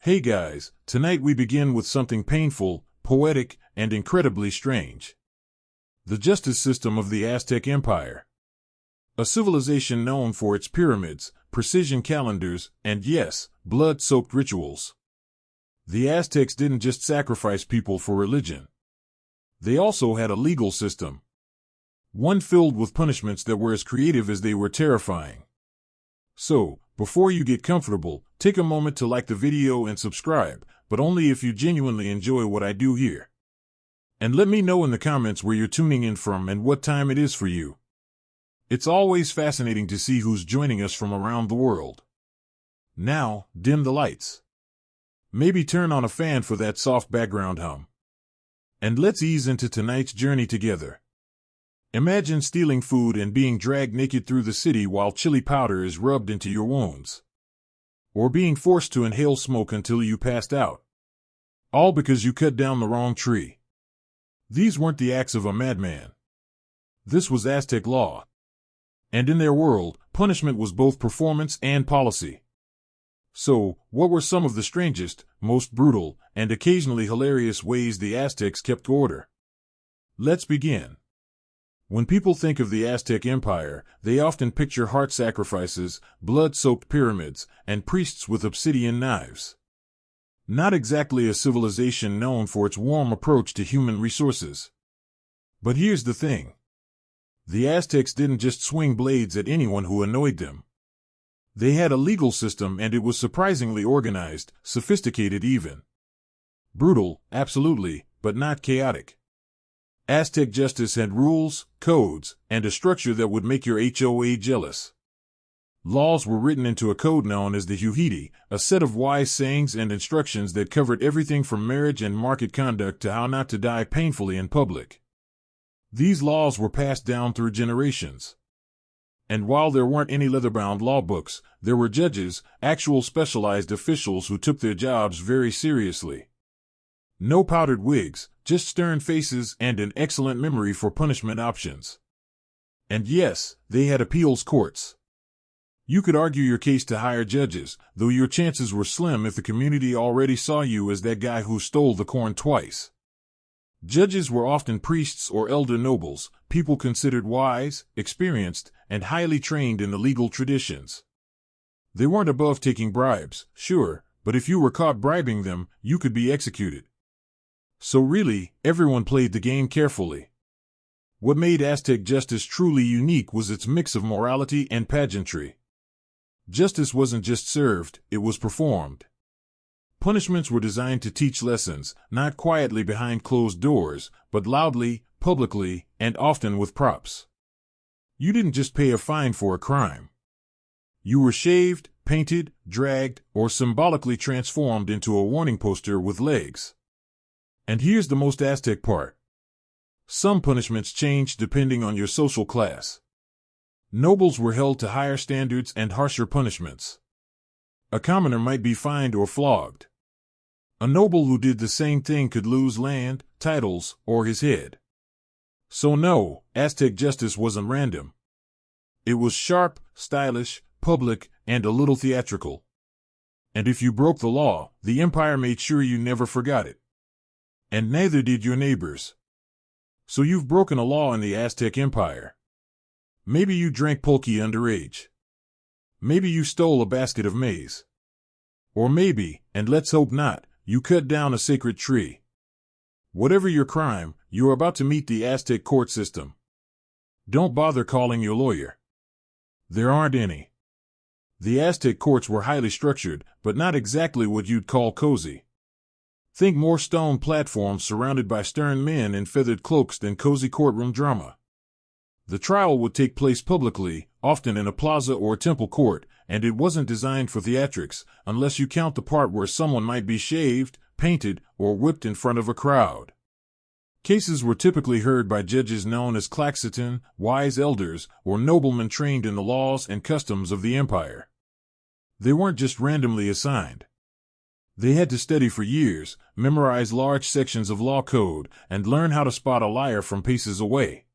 Hey guys, tonight we begin with something painful, poetic, and incredibly strange. The justice system of the Aztec Empire. A civilization known for its pyramids, precision calendars, and yes, blood-soaked rituals. The Aztecs didn't just sacrifice people for religion. They also had a legal system. One filled with punishments that were as creative as they were terrifying. So, before you get comfortable, take a moment to like the video and subscribe, but only if you genuinely enjoy what I do here. And let me know in the comments where you're tuning in from and what time it is for you. It's always fascinating to see who's joining us from around the world. Now, dim the lights. Maybe turn on a fan for that soft background hum. And let's ease into tonight's journey together. Imagine stealing food and being dragged naked through the city while chili powder is rubbed into your wounds. Or being forced to inhale smoke until you passed out. All because you cut down the wrong tree. These weren't the acts of a madman. This was Aztec law. And in their world, punishment was both performance and policy. So, what were some of the strangest, most brutal, and occasionally hilarious ways the Aztecs kept order? Let's begin. When people think of the Aztec Empire, they often picture heart sacrifices, blood-soaked pyramids, and priests with obsidian knives. Not exactly a civilization known for its warm approach to human resources. But here's the thing. The Aztecs didn't just swing blades at anyone who annoyed them. They had a legal system, and it was surprisingly organized, sophisticated even. Brutal, absolutely, but not chaotic. Aztec justice had rules, codes, and a structure that would make your HOA jealous. Laws were written into a code known as the Huhidi, a set of wise sayings and instructions that covered everything from marriage and market conduct to how not to die painfully in public. These laws were passed down through generations. And while there weren't any leather-bound law books, there were judges, actual specialized officials who took their jobs very seriously. No powdered wigs, just stern faces and an excellent memory for punishment options. And yes, they had appeals courts. You could argue your case to higher judges, though your chances were slim if the community already saw you as that guy who stole the corn twice. Judges were often priests or elder nobles, people considered wise, experienced, and highly trained in the legal traditions. They weren't above taking bribes, sure, but if you were caught bribing them, you could be executed. So really, everyone played the game carefully. What made Aztec justice truly unique was its mix of morality and pageantry. Justice wasn't just served, it was performed. Punishments were designed to teach lessons, not quietly behind closed doors, but loudly, publicly, and often with props. You didn't just pay a fine for a crime. You were shaved, painted, dragged, or symbolically transformed into a warning poster with legs. And here's the most Aztec part. Some punishments changed depending on your social class. Nobles were held to higher standards and harsher punishments. A commoner might be fined or flogged. A noble who did the same thing could lose land, titles, or his head. So no, Aztec justice wasn't random. It was sharp, stylish, public, and a little theatrical. And if you broke the law, the empire made sure you never forgot it. And neither did your neighbors. So you've broken a law in the Aztec Empire. Maybe you drank pulque underage. Maybe you stole a basket of maize. Or maybe, and let's hope not, you cut down a sacred tree. Whatever your crime, you're about to meet the Aztec court system. Don't bother calling your lawyer. There aren't any. The Aztec courts were highly structured, but not exactly what you'd call cozy. Think more stone platforms surrounded by stern men in feathered cloaks than cozy courtroom drama. The trial would take place publicly, often in a plaza or temple court, and it wasn't designed for theatrics, unless you count the part where someone might be shaved, painted, or whipped in front of a crowd. Cases were typically heard by judges known as klaxotin, wise elders, or noblemen trained in the laws and customs of the empire. They weren't just randomly assigned. They had to study for years, memorize large sections of law code, and learn how to spot a liar from paces away.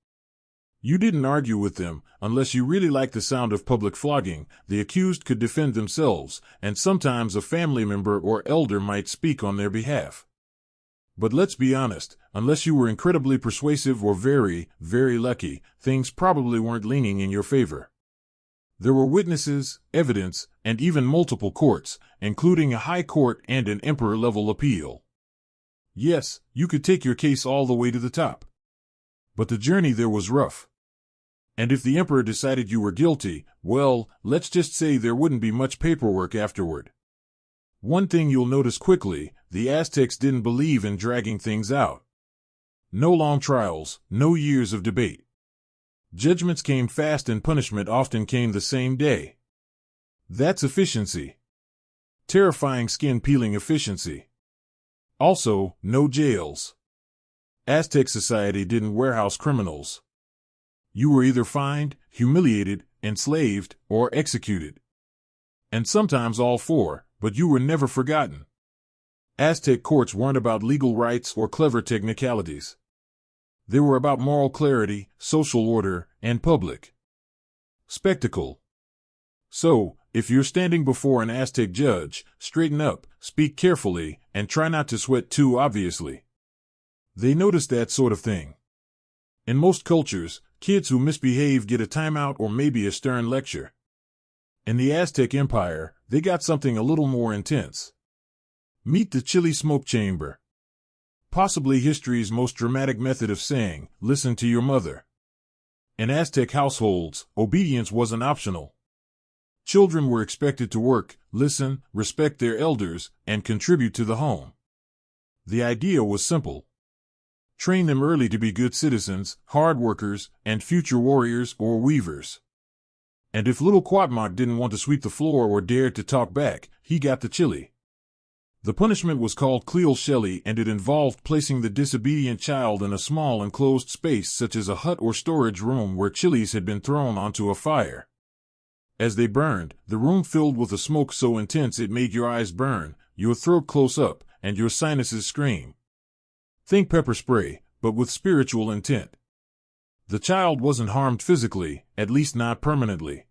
You didn't argue with them. Unless you really liked the sound of public flogging, the accused could defend themselves, and sometimes a family member or elder might speak on their behalf. But let's be honest, unless you were incredibly persuasive or very, very lucky, things probably weren't leaning in your favor. There were witnesses, evidence, and even multiple courts, including a high court and an emperor-level appeal. Yes, you could take your case all the way to the top. But the journey there was rough. And if the emperor decided you were guilty, well, let's just say there wouldn't be much paperwork afterward. One thing you'll notice quickly, the Aztecs didn't believe in dragging things out. No long trials, no years of debate. Judgments came fast and punishment often came the same day. That's efficiency. Terrifying skin-peeling efficiency. Also, no jails. Aztec society didn't warehouse criminals. You were either fined, humiliated, enslaved, or executed. And sometimes all four, but you were never forgotten. Aztec courts weren't about legal rights or clever technicalities. They were about moral clarity, social order, and public spectacle. So, if you're standing before an Aztec judge, straighten up, speak carefully, and try not to sweat too obviously. They notice that sort of thing. In most cultures, kids who misbehave get a timeout or maybe a stern lecture. In the Aztec Empire, they got something a little more intense. Meet the chili smoke chamber. Possibly history's most dramatic method of saying, listen to your mother. In Aztec households, obedience wasn't optional. Children were expected to work, listen, respect their elders, and contribute to the home. The idea was simple. Train them early to be good citizens, hard workers, and future warriors or weavers. And if little Cuauhtémoc didn't want to sweep the floor or dared to talk back, he got the chili. The punishment was called Cleal-Shelley, and it involved placing the disobedient child in a small enclosed space such as a hut or storage room where chilies had been thrown onto a fire. As they burned, the room filled with a smoke so intense it made your eyes burn, your throat close up, and your sinuses scream. Think pepper spray, but with spiritual intent. The child wasn't harmed physically, at least not permanently.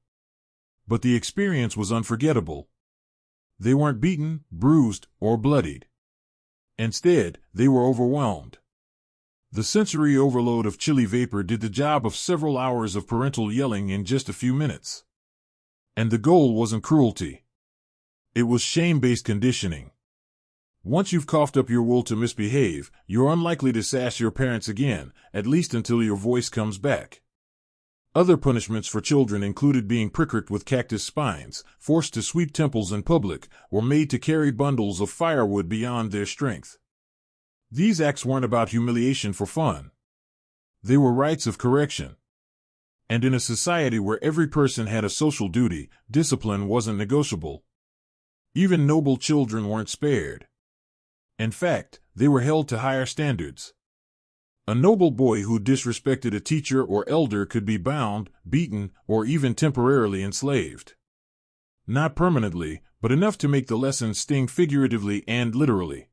But the experience was unforgettable. They weren't beaten, bruised, or bloodied. Instead, they were overwhelmed. The sensory overload of chili vapor did the job of several hours of parental yelling in just a few minutes. And the goal wasn't cruelty. It was shame-based conditioning. Once you've coughed up your wool to misbehave, you're unlikely to sass your parents again, at least until your voice comes back. Other punishments for children included being pricked with cactus spines, forced to sweep temples in public, or made to carry bundles of firewood beyond their strength. These acts weren't about humiliation for fun. They were rites of correction. And in a society where every person had a social duty, discipline wasn't negotiable. Even noble children weren't spared. In fact, they were held to higher standards. A noble boy who disrespected a teacher or elder could be bound, beaten, or even temporarily enslaved. Not permanently, but enough to make the lesson sting figuratively and literally.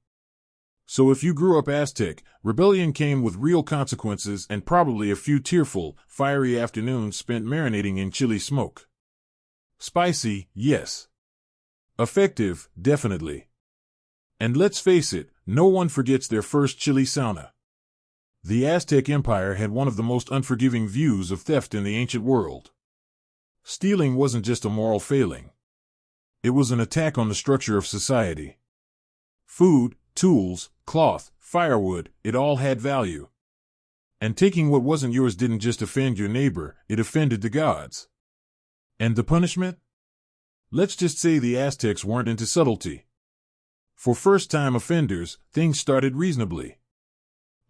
So if you grew up Aztec, rebellion came with real consequences and probably a few tearful, fiery afternoons spent marinating in chili smoke. Spicy, yes. Effective, definitely. And let's face it, no one forgets their first chili sauna. The Aztec Empire had one of the most unforgiving views of theft in the ancient world. Stealing wasn't just a moral failing. It was an attack on the structure of society. Food, tools, cloth, firewood, it all had value. And taking what wasn't yours didn't just offend your neighbor, it offended the gods. And the punishment? Let's just say the Aztecs weren't into subtlety. For first-time offenders, things started reasonably.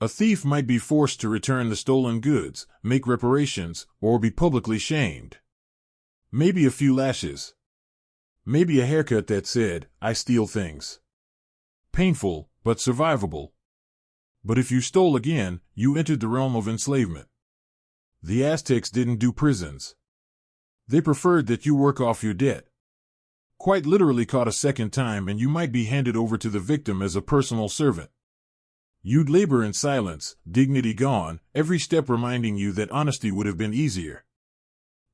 A thief might be forced to return the stolen goods, make reparations, or be publicly shamed. Maybe a few lashes. Maybe a haircut that said, "I steal things." Painful, but survivable. But if you stole again, you entered the realm of enslavement. The Aztecs didn't do prisons. They preferred that you work off your debt. Quite literally caught a second time and you might be handed over to the victim as a personal servant. You'd labor in silence, dignity gone, every step reminding you that honesty would have been easier.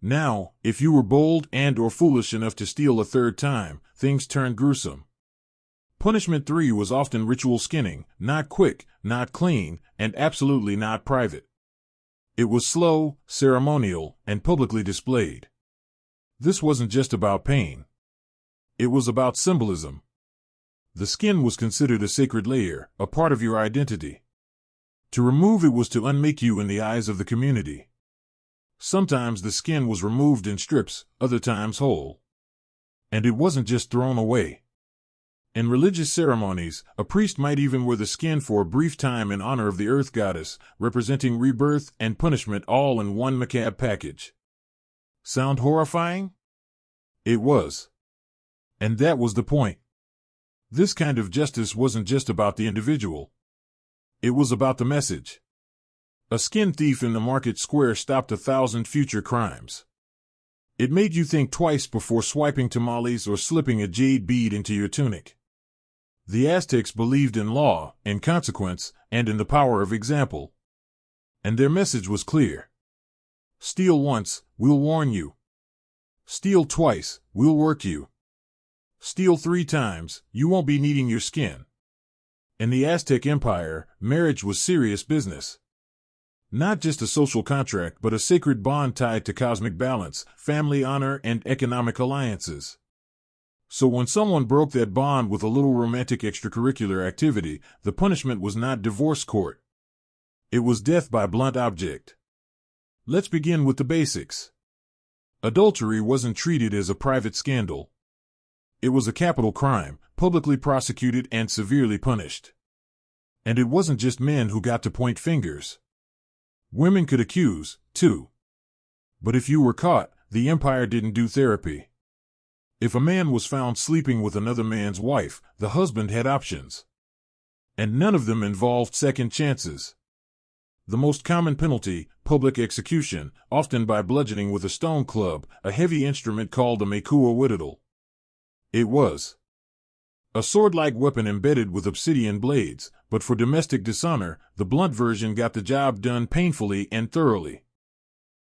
Now, if you were bold and/or foolish enough to steal a third time, things turned gruesome. Punishment 3 was often ritual skinning, not quick, not clean, and absolutely not private. It was slow, ceremonial, and publicly displayed. This wasn't just about pain. It was about symbolism. The skin was considered a sacred layer, a part of your identity. To remove it was to unmake you in the eyes of the community. Sometimes the skin was removed in strips, other times whole. And it wasn't just thrown away. In religious ceremonies, a priest might even wear the skin for a brief time in honor of the earth goddess, representing rebirth and punishment all in one macabre package. Sound horrifying? It was. And that was the point. This kind of justice wasn't just about the individual. It was about the message. A skin thief in the market square stopped 1,000 future crimes. It made you think twice before swiping tamales or slipping a jade bead into your tunic. The Aztecs believed in law, in consequence, and in the power of example. And their message was clear. Steal once, we'll warn you. Steal twice, we'll work you. Steal 3 times, you won't be needing your skin. In the Aztec Empire, marriage was serious business. Not just a social contract, but a sacred bond tied to cosmic balance, family honor, and economic alliances. So when someone broke that bond with a little romantic extracurricular activity, the punishment was not divorce court. It was death by blunt object. Let's begin with the basics. Adultery wasn't treated as a private scandal. It was a capital crime, publicly prosecuted and severely punished. And it wasn't just men who got to point fingers. Women could accuse, too. But if you were caught, the empire didn't do therapy. If a man was found sleeping with another man's wife, the husband had options. And none of them involved second chances. The most common penalty, public execution, often by bludgeoning with a stone club, a heavy instrument called a mekua whittle. It was a sword-like weapon embedded with obsidian blades, but for domestic dishonor, the blunt version got the job done painfully and thoroughly.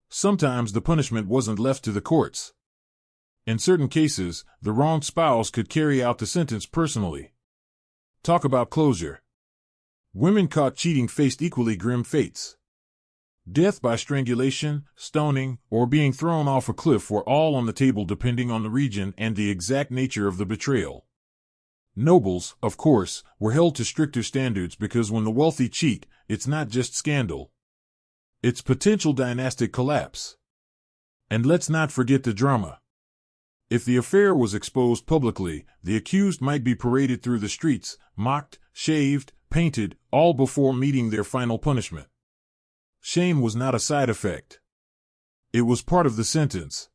Sometimes the punishment wasn't left to the courts. In certain cases, the wronged spouse could carry out the sentence personally. Talk about closure. Women caught cheating faced equally grim fates. Death by strangulation, stoning, or being thrown off a cliff were all on the table depending on the region and the exact nature of the betrayal. Nobles, of course, were held to stricter standards because when the wealthy cheat, it's not just scandal. It's potential dynastic collapse. And let's not forget the drama. If the affair was exposed publicly, the accused might be paraded through the streets, mocked, shaved, painted, all before meeting their final punishment. Shame was not a side effect. It was part of the sentence.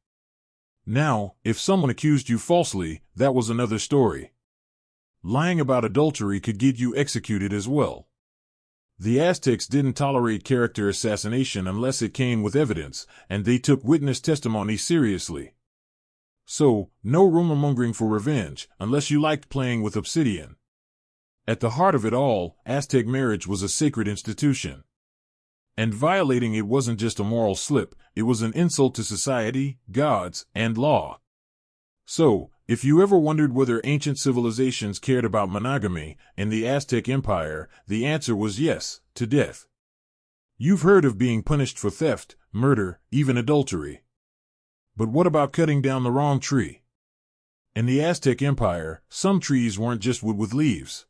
Now, if someone accused you falsely, that was another story. Lying about adultery could get you executed as well. The Aztecs didn't tolerate character assassination unless it came with evidence, and they took witness testimony seriously. So, no rumor-mongering for revenge, unless you liked playing with obsidian. At the heart of it all, Aztec marriage was a sacred institution. And violating it wasn't just a moral slip, it was an insult to society, gods, and law. So, if you ever wondered whether ancient civilizations cared about monogamy, in the Aztec Empire, the answer was yes, to death. You've heard of being punished for theft, murder, even adultery. But what about cutting down the wrong tree? In the Aztec Empire, some trees weren't just wood with leaves.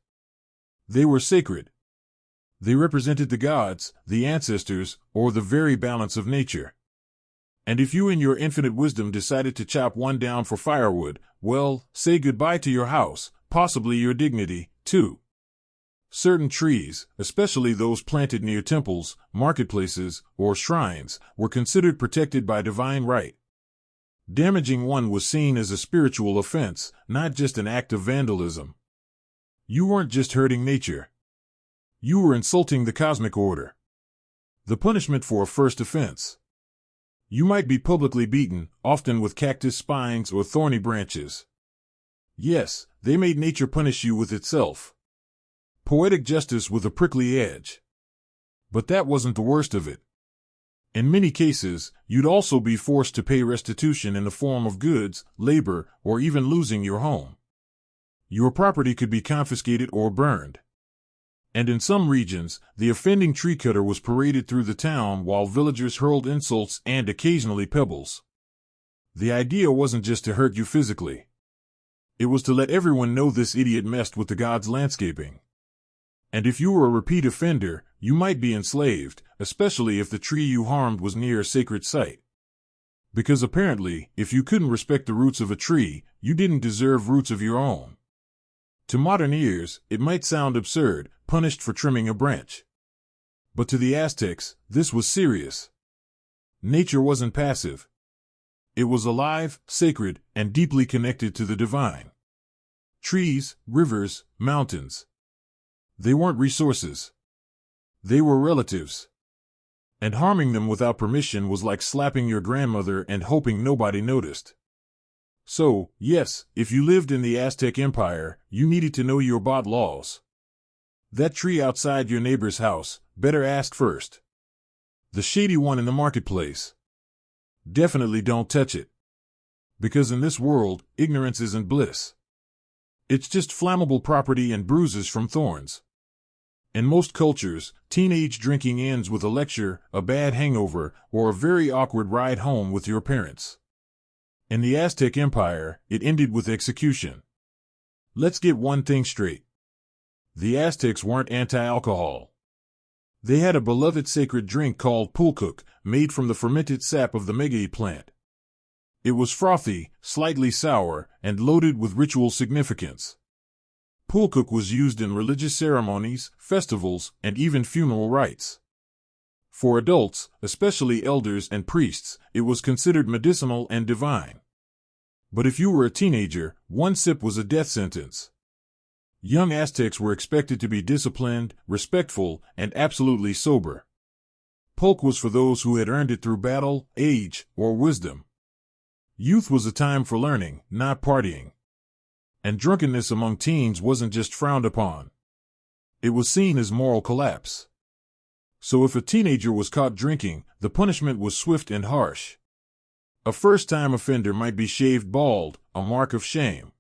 They were sacred. They represented the gods, the ancestors, or the very balance of nature. And if you in your infinite wisdom decided to chop one down for firewood, well, say goodbye to your house, possibly your dignity, too. Certain trees, especially those planted near temples, marketplaces, or shrines, were considered protected by divine right. Damaging one was seen as a spiritual offense, not just an act of vandalism. You weren't just hurting nature. You were insulting the cosmic order. The punishment for a first offense. You might be publicly beaten, often with cactus spines or thorny branches. Yes, they made nature punish you with itself. poetic justice with a prickly edge. But that wasn't the worst of it. In many cases, you'd also be forced to pay restitution in the form of goods, labor, or even losing your home. Your property could be confiscated or burned. And in some regions, the offending tree cutter was paraded through the town while villagers hurled insults and occasionally pebbles. The idea wasn't just to hurt you physically. It was to let everyone know this idiot messed with the gods' landscaping. And if you were a repeat offender, you might be enslaved, especially if the tree you harmed was near a sacred site. Because apparently, if you couldn't respect the roots of a tree, you didn't deserve roots of your own. To modern ears, it might sound absurd, punished for trimming a branch. But to the Aztecs, this was serious. Nature wasn't passive. It was alive, sacred, and deeply connected to the divine. Trees, rivers, mountains. They weren't resources. They were relatives. And harming them without permission was like slapping your grandmother and hoping nobody noticed. So, yes, if you lived in the Aztec Empire, you needed to know your bot laws. That tree outside your neighbor's house, better ask first. The shady one in the marketplace. Definitely don't touch it. Because in this world, ignorance isn't bliss. It's just flammable property and bruises from thorns. In most cultures, teenage drinking ends with a lecture, a bad hangover, or a very awkward ride home with your parents. In the Aztec Empire, it ended with execution. Let's get one thing straight. The Aztecs weren't anti-alcohol. They had a beloved sacred drink called pulque, made from the fermented sap of the maguey plant. It was frothy, slightly sour, and loaded with ritual significance. Pulque was used in religious ceremonies, festivals, and even funeral rites. For adults, especially elders and priests, it was considered medicinal and divine. But if you were a teenager, one sip was a death sentence. Young Aztecs were expected to be disciplined, respectful, and absolutely sober. Pulque was for those who had earned it through battle, age, or wisdom. Youth was a time for learning, not partying. And drunkenness among teens wasn't just frowned upon. It was seen as moral collapse. So if a teenager was caught drinking, the punishment was swift and harsh. A first-time offender might be shaved bald, a mark of shame.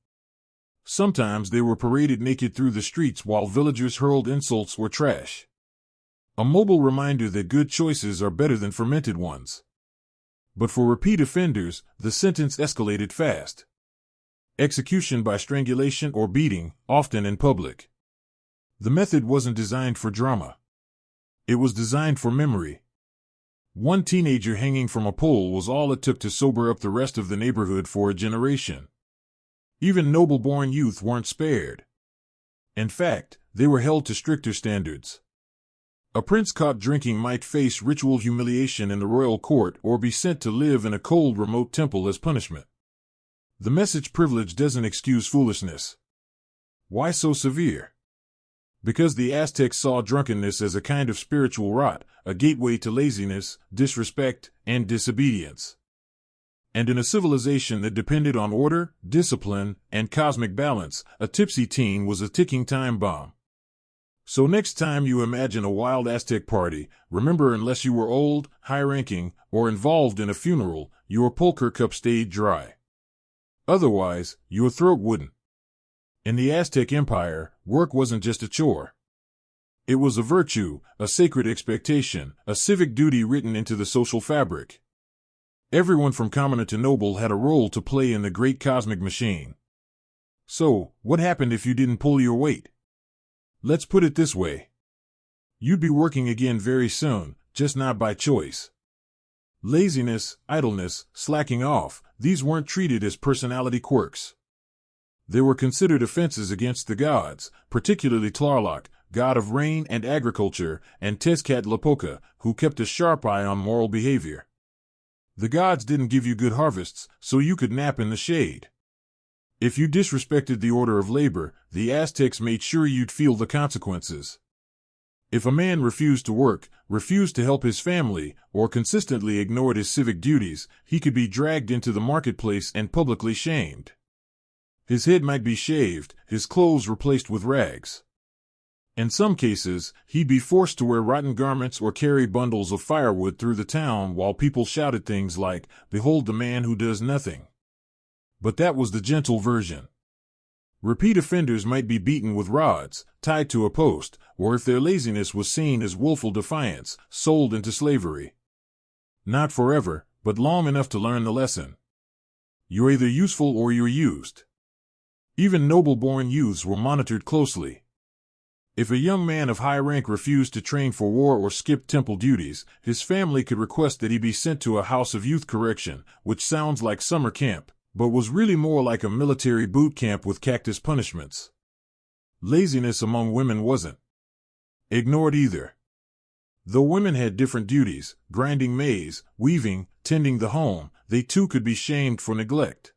Sometimes they were paraded naked through the streets while villagers hurled insults or trash. A mobile reminder that good choices are better than fermented ones. But for repeat offenders, the sentence escalated fast. Execution by strangulation or beating, often in public. The method wasn't designed for drama. It was designed for memory. One teenager hanging from a pole was all it took to sober up the rest of the neighborhood for a generation. Even noble-born youth weren't spared. In fact, they were held to stricter standards. A prince caught drinking might face ritual humiliation in the royal court or be sent to live in a cold, remote temple as punishment. The message privilege doesn't excuse foolishness. Why so severe? Because the Aztecs saw drunkenness as a kind of spiritual rot, a gateway to laziness, disrespect, and disobedience. And in a civilization that depended on order, discipline, and cosmic balance, a tipsy teen was a ticking time bomb. So next time you imagine a wild Aztec party, remember, unless you were old, high-ranking, or involved in a funeral, your pulque cup stayed dry. Otherwise, your throat wouldn't. In the Aztec Empire, work wasn't just a chore. It was a virtue, a sacred expectation, a civic duty written into the social fabric. Everyone from commoner to noble had a role to play in the great cosmic machine. So, what happened if you didn't pull your weight? Let's put it this way. You'd be working again very soon, just not by choice. Laziness, idleness, slacking off, these weren't treated as personality quirks. They were considered offenses against the gods, particularly Tlaloc, god of rain and agriculture, and Tezcatlipoca, who kept a sharp eye on moral behavior. The gods didn't give you good harvests, so you could nap in the shade. If you disrespected the order of labor, the Aztecs made sure you'd feel the consequences. If a man refused to work, refused to help his family, or consistently ignored his civic duties, he could be dragged into the marketplace and publicly shamed. His head might be shaved, his clothes replaced with rags. In some cases, he'd be forced to wear rotten garments or carry bundles of firewood through the town while people shouted things like, "Behold the man who does nothing." But that was the gentle version. Repeat offenders might be beaten with rods, tied to a post, or if their laziness was seen as willful defiance, sold into slavery. Not forever, but long enough to learn the lesson. You're either useful or you're used. Even noble-born youths were monitored closely. If a young man of high rank refused to train for war or skipped temple duties, his family could request that he be sent to a house of youth correction, which sounds like summer camp, but was really more like a military boot camp with cactus punishments. Laziness among women wasn't ignored either. Though women had different duties, grinding maize, weaving, tending the home, they too could be shamed for neglect.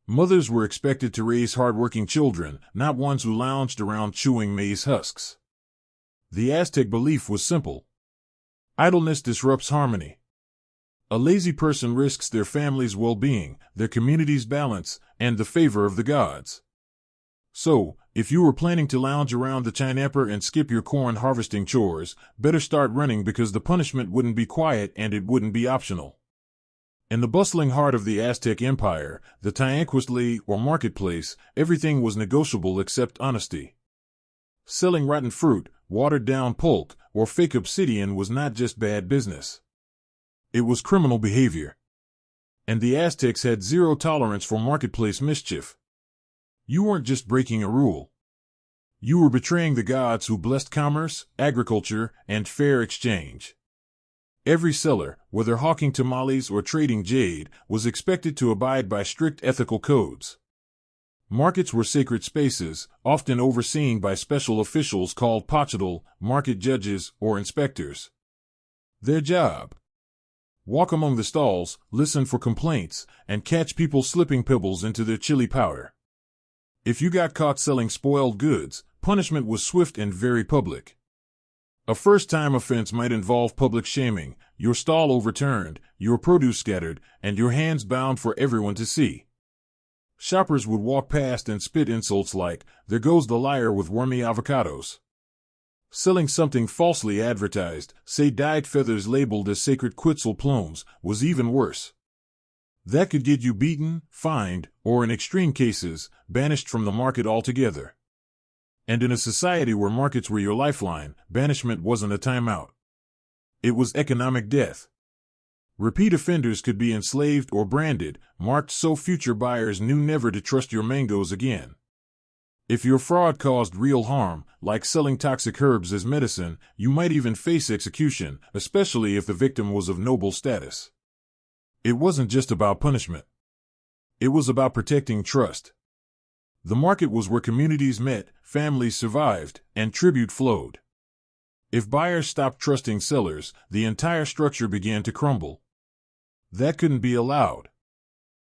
Mothers were expected to raise hard-working children, not ones who lounged around chewing maize husks. The Aztec belief was simple. Idleness disrupts harmony. A lazy person risks their family's well-being, their community's balance, and the favor of the gods. So, if you were planning to lounge around the Chinepper and skip your corn harvesting chores, better start running because the punishment wouldn't be quiet and it wouldn't be optional. In the bustling heart of the Aztec Empire, the Tianquistli, or marketplace, everything was negotiable except honesty. Selling rotten fruit, watered-down pulp, or fake obsidian was not just bad business. It was criminal behavior. And the Aztecs had zero tolerance for marketplace mischief. You weren't just breaking a rule. You were betraying the gods who blessed commerce, agriculture, and fair exchange. Every seller, whether hawking tamales or trading jade, was expected to abide by strict ethical codes. Markets were sacred spaces, often overseen by special officials called pachadal, market judges, or inspectors. Their job: walk among the stalls, listen for complaints, and catch people slipping pebbles into their chili powder. If you got caught selling spoiled goods, punishment was swift and very public. A first-time offense might involve public shaming, your stall overturned, your produce scattered, and your hands bound for everyone to see. Shoppers would walk past and spit insults like, "There goes the liar with wormy avocados." Selling something falsely advertised, say dyed feathers labeled as sacred quetzal plumes, was even worse. That could get you beaten, fined, or in extreme cases, banished from the market altogether. And in a society where markets were your lifeline, banishment wasn't a timeout. It was economic death. Repeat offenders could be enslaved or branded, marked so future buyers knew never to trust your mangoes again. If your fraud caused real harm, like selling toxic herbs as medicine, you might even face execution, especially if the victim was of noble status. It wasn't just about punishment. It was about protecting trust. The market was where communities met, families survived, and tribute flowed. If buyers stopped trusting sellers, the entire structure began to crumble. That couldn't be allowed.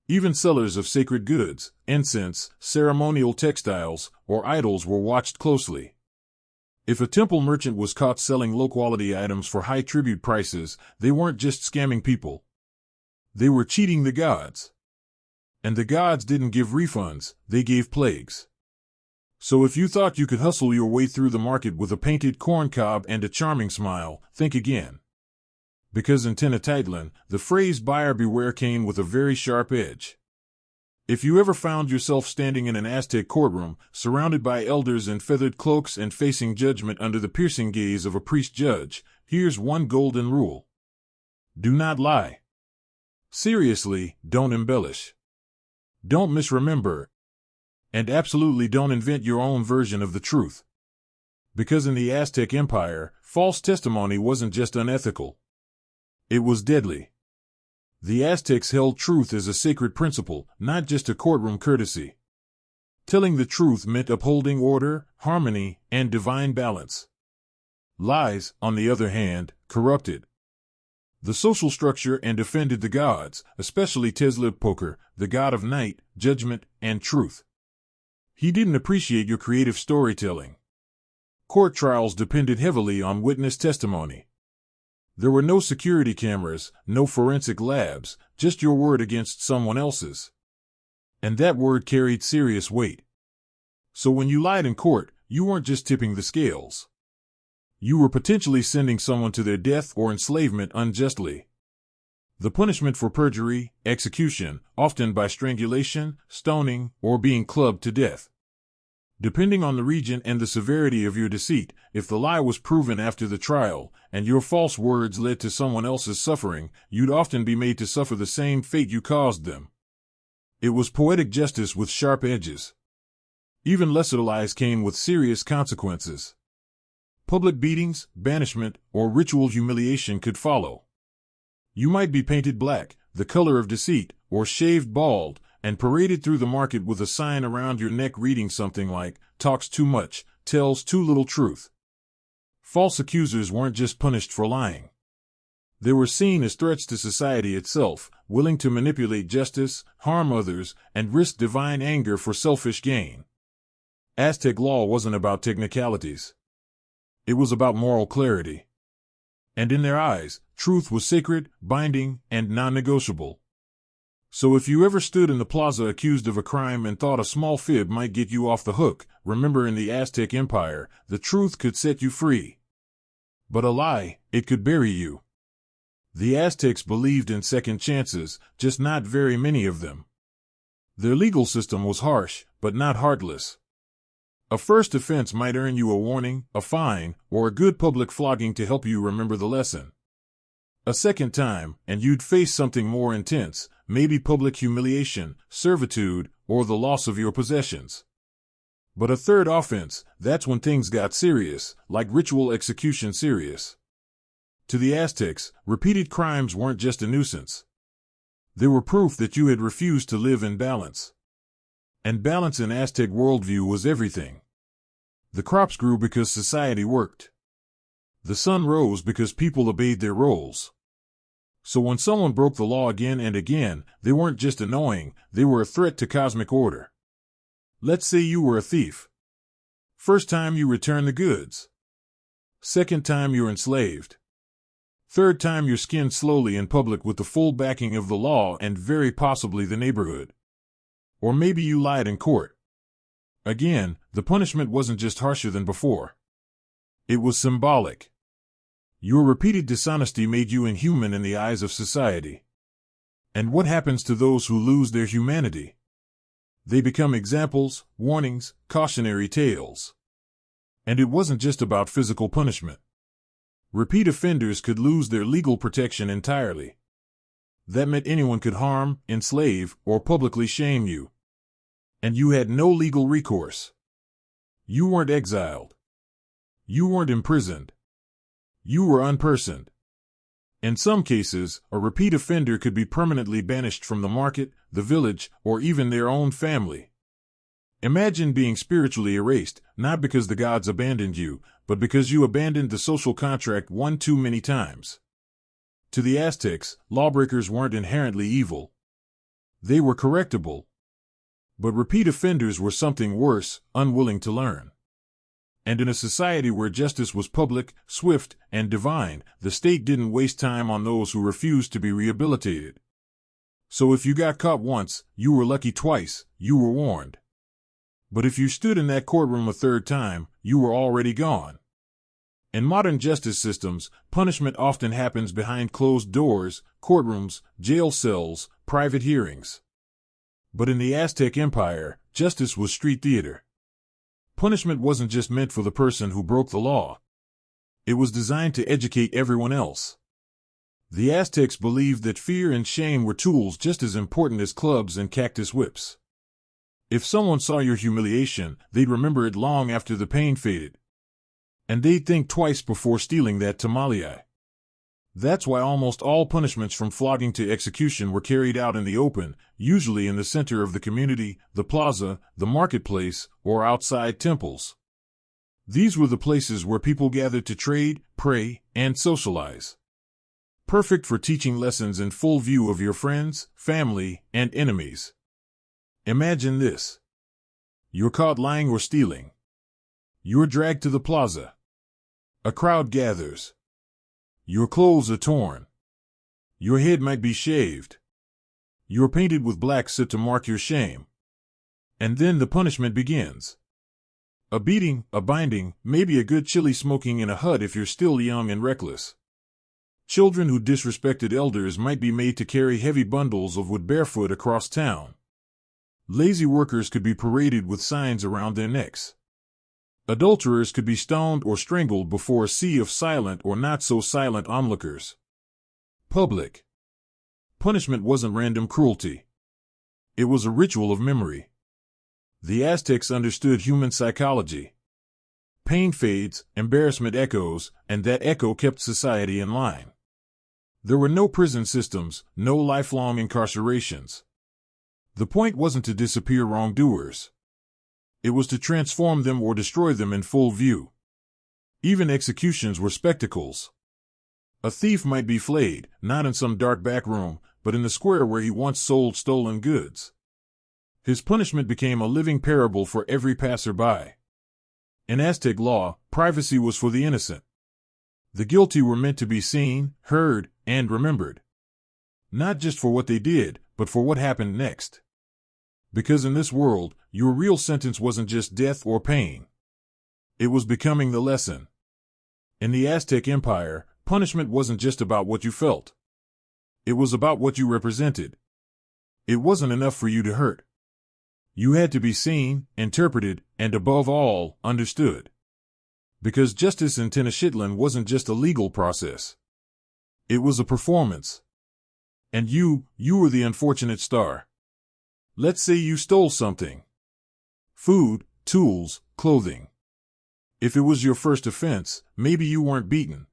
Even sellers of sacred goods, incense, ceremonial textiles, or idols were watched closely. If a temple merchant was caught selling low-quality items for high tribute prices, they weren't just scamming people. They were cheating the gods. And the gods didn't give refunds, they gave plagues. So if you thought you could hustle your way through the market with a painted corn cob and a charming smile, think again. Because in Tenochtitlan, the phrase "buyer beware" came with a very sharp edge. If you ever found yourself standing in an Aztec courtroom, surrounded by elders in feathered cloaks and facing judgment under the piercing gaze of a priest judge, here's one golden rule. Do not lie. Seriously, don't embellish. Don't misremember. And absolutely don't invent your own version of the truth. Because in the Aztec Empire, false testimony wasn't just unethical. It was deadly. The Aztecs held truth as a sacred principle, not just a courtroom courtesy. Telling the truth meant upholding order, harmony, and divine balance. Lies, on the other hand, corrupted the social structure and offended the gods, especially Tezcatlipoca, the god of night, judgment, and truth. He didn't appreciate your creative storytelling. Court trials depended heavily on witness testimony. There were no security cameras, no forensic labs, just your word against someone else's. And that word carried serious weight. So when you lied in court, You weren't just tipping the scales. You were potentially sending someone to their death or enslavement unjustly. The punishment for perjury, execution, often by strangulation, stoning, or being clubbed to death. Depending on the region and the severity of your deceit, if the lie was proven after the trial, and your false words led to someone else's suffering, you'd often be made to suffer the same fate you caused them. It was poetic justice with sharp edges. Even lesser lies came with serious consequences. Public beatings, banishment, or ritual humiliation could follow. You might be painted black, the color of deceit, or shaved bald, and paraded through the market with a sign around your neck reading something like, "Talks too much, tells too little truth." False accusers weren't just punished for lying. They were seen as threats to society itself, willing to manipulate justice, harm others, and risk divine anger for selfish gain. Aztec law wasn't about technicalities. It was about moral clarity. And in their eyes, truth was sacred, binding, and non-negotiable. So if you ever stood in the plaza accused of a crime and thought a small fib might get you off the hook, remember, in the Aztec Empire, the truth could set you free. But a lie, it could bury you. The Aztecs believed in second chances, just not very many of them. Their legal system was harsh, but not heartless. A first offense might earn you a warning, a fine, or a good public flogging to help you remember the lesson. A second time, and you'd face something more intense, maybe public humiliation, servitude, or the loss of your possessions. But a third offense, that's when things got serious, like ritual execution serious. To the Aztecs, repeated crimes weren't just a nuisance. They were proof that you had refused to live in balance. And balance in Aztec worldview was everything. The crops grew because society worked. The sun rose because people obeyed their roles. So when someone broke the law again and again, they weren't just annoying, they were a threat to cosmic order. Let's say you were a thief. First time you return the goods. Second time you're enslaved. Third time you're skinned slowly in public with the full backing of the law and very possibly the neighborhood. Or maybe you lied in court. Again, the punishment wasn't just harsher than before. It was symbolic. Your repeated dishonesty made you inhuman in the eyes of society. And what happens to those who lose their humanity? They become examples, warnings, cautionary tales. And it wasn't just about physical punishment. Repeat offenders could lose their legal protection entirely. That meant anyone could harm, enslave, or publicly shame you. And you had no legal recourse. You weren't exiled. You weren't imprisoned. You were unpersoned. In some cases, a repeat offender could be permanently banished from the market, the village, or even their own family. Imagine being spiritually erased, not because the gods abandoned you, but because you abandoned the social contract one too many times. To the Aztecs, lawbreakers weren't inherently evil. They were correctable. But repeat offenders were something worse, unwilling to learn. And in a society where justice was public, swift, and divine, the state didn't waste time on those who refused to be rehabilitated. So if you got caught once, you were lucky twice, you were warned. But if you stood in that courtroom a third time, you were already gone. In modern justice systems, punishment often happens behind closed doors, courtrooms, jail cells, private hearings. But in the Aztec Empire, justice was street theater. Punishment wasn't just meant for the person who broke the law. It was designed to educate everyone else. The Aztecs believed that fear and shame were tools just as important as clubs and cactus whips. If someone saw your humiliation, they'd remember it long after the pain faded. And they'd think twice before stealing that tamale. That's why almost all punishments from flogging to execution were carried out in the open, usually in the center of the community, the plaza, the marketplace, or outside temples. These were the places where people gathered to trade, pray, and socialize. Perfect for teaching lessons in full view of your friends, family, and enemies. Imagine this. You're caught lying or stealing. You're dragged to the plaza. A crowd gathers. Your clothes are torn. Your head might be shaved. You're painted with black soot to mark your shame. And then the punishment begins. A beating, a binding, maybe a good chili smoking in a hut if you're still young and reckless. Children who disrespected elders might be made to carry heavy bundles of wood barefoot across town. Lazy workers could be paraded with signs around their necks. Adulterers could be stoned or strangled before a sea of silent or not-so-silent onlookers. Public punishment wasn't random cruelty. It was a ritual of memory. The Aztecs understood human psychology. Pain fades, embarrassment echoes, and that echo kept society in line. There were no prison systems, no lifelong incarcerations. The point wasn't to disappear wrongdoers. It was to transform them or destroy them in full view. Even executions were spectacles. A thief might be flayed, not in some dark back room, but in the square where he once sold stolen goods. His punishment became a living parable for every passerby. In Aztec law, privacy was for the innocent. The guilty were meant to be seen, heard, and remembered. Not just for what they did, but for what happened next. Because in this world, your real sentence wasn't just death or pain. It was becoming the lesson. In the Aztec Empire, punishment wasn't just about what you felt. It was about what you represented. It wasn't enough for you to hurt. You had to be seen, interpreted, and above all, understood. Because justice in Tenochtitlan wasn't just a legal process. It was a performance. And you were the unfortunate star. Let's say you stole something. Food, tools, clothing. If it was your first offense, maybe you weren't beaten.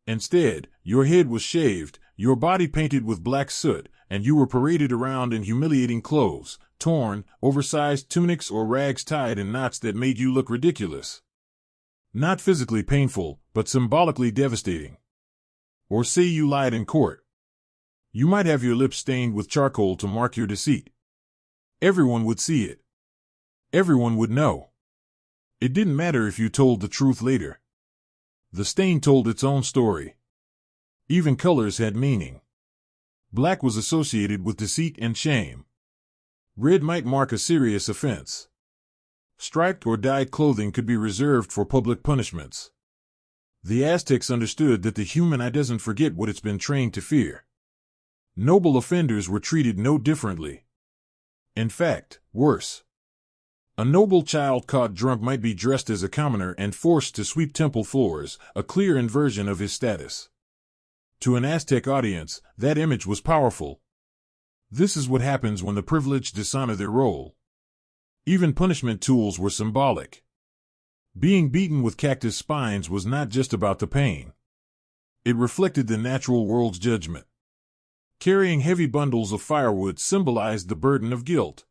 Instead, your head was shaved, your body painted with black soot, and you were paraded around in humiliating clothes, torn, oversized tunics or rags tied in knots that made you look ridiculous. Not physically painful, but symbolically devastating. Or say you lied in court. You might have your lips stained with charcoal to mark your deceit. Everyone would see it. Everyone would know. It didn't matter if you told the truth later. The stain told its own story. Even colors had meaning. Black was associated with deceit and shame. Red might mark a serious offense. Striped or dyed clothing could be reserved for public punishments. The Aztecs understood that the human eye doesn't forget what it's been trained to fear. Noble offenders were treated no differently. In fact, worse. A noble child caught drunk might be dressed as a commoner and forced to sweep temple floors, a clear inversion of his status. To an Aztec audience, that image was powerful. This is what happens when the privileged dishonor their role. Even punishment tools were symbolic. Being beaten with cactus spines was not just about the pain. It reflected the natural world's judgment. Carrying heavy bundles of firewood symbolized the burden of guilt.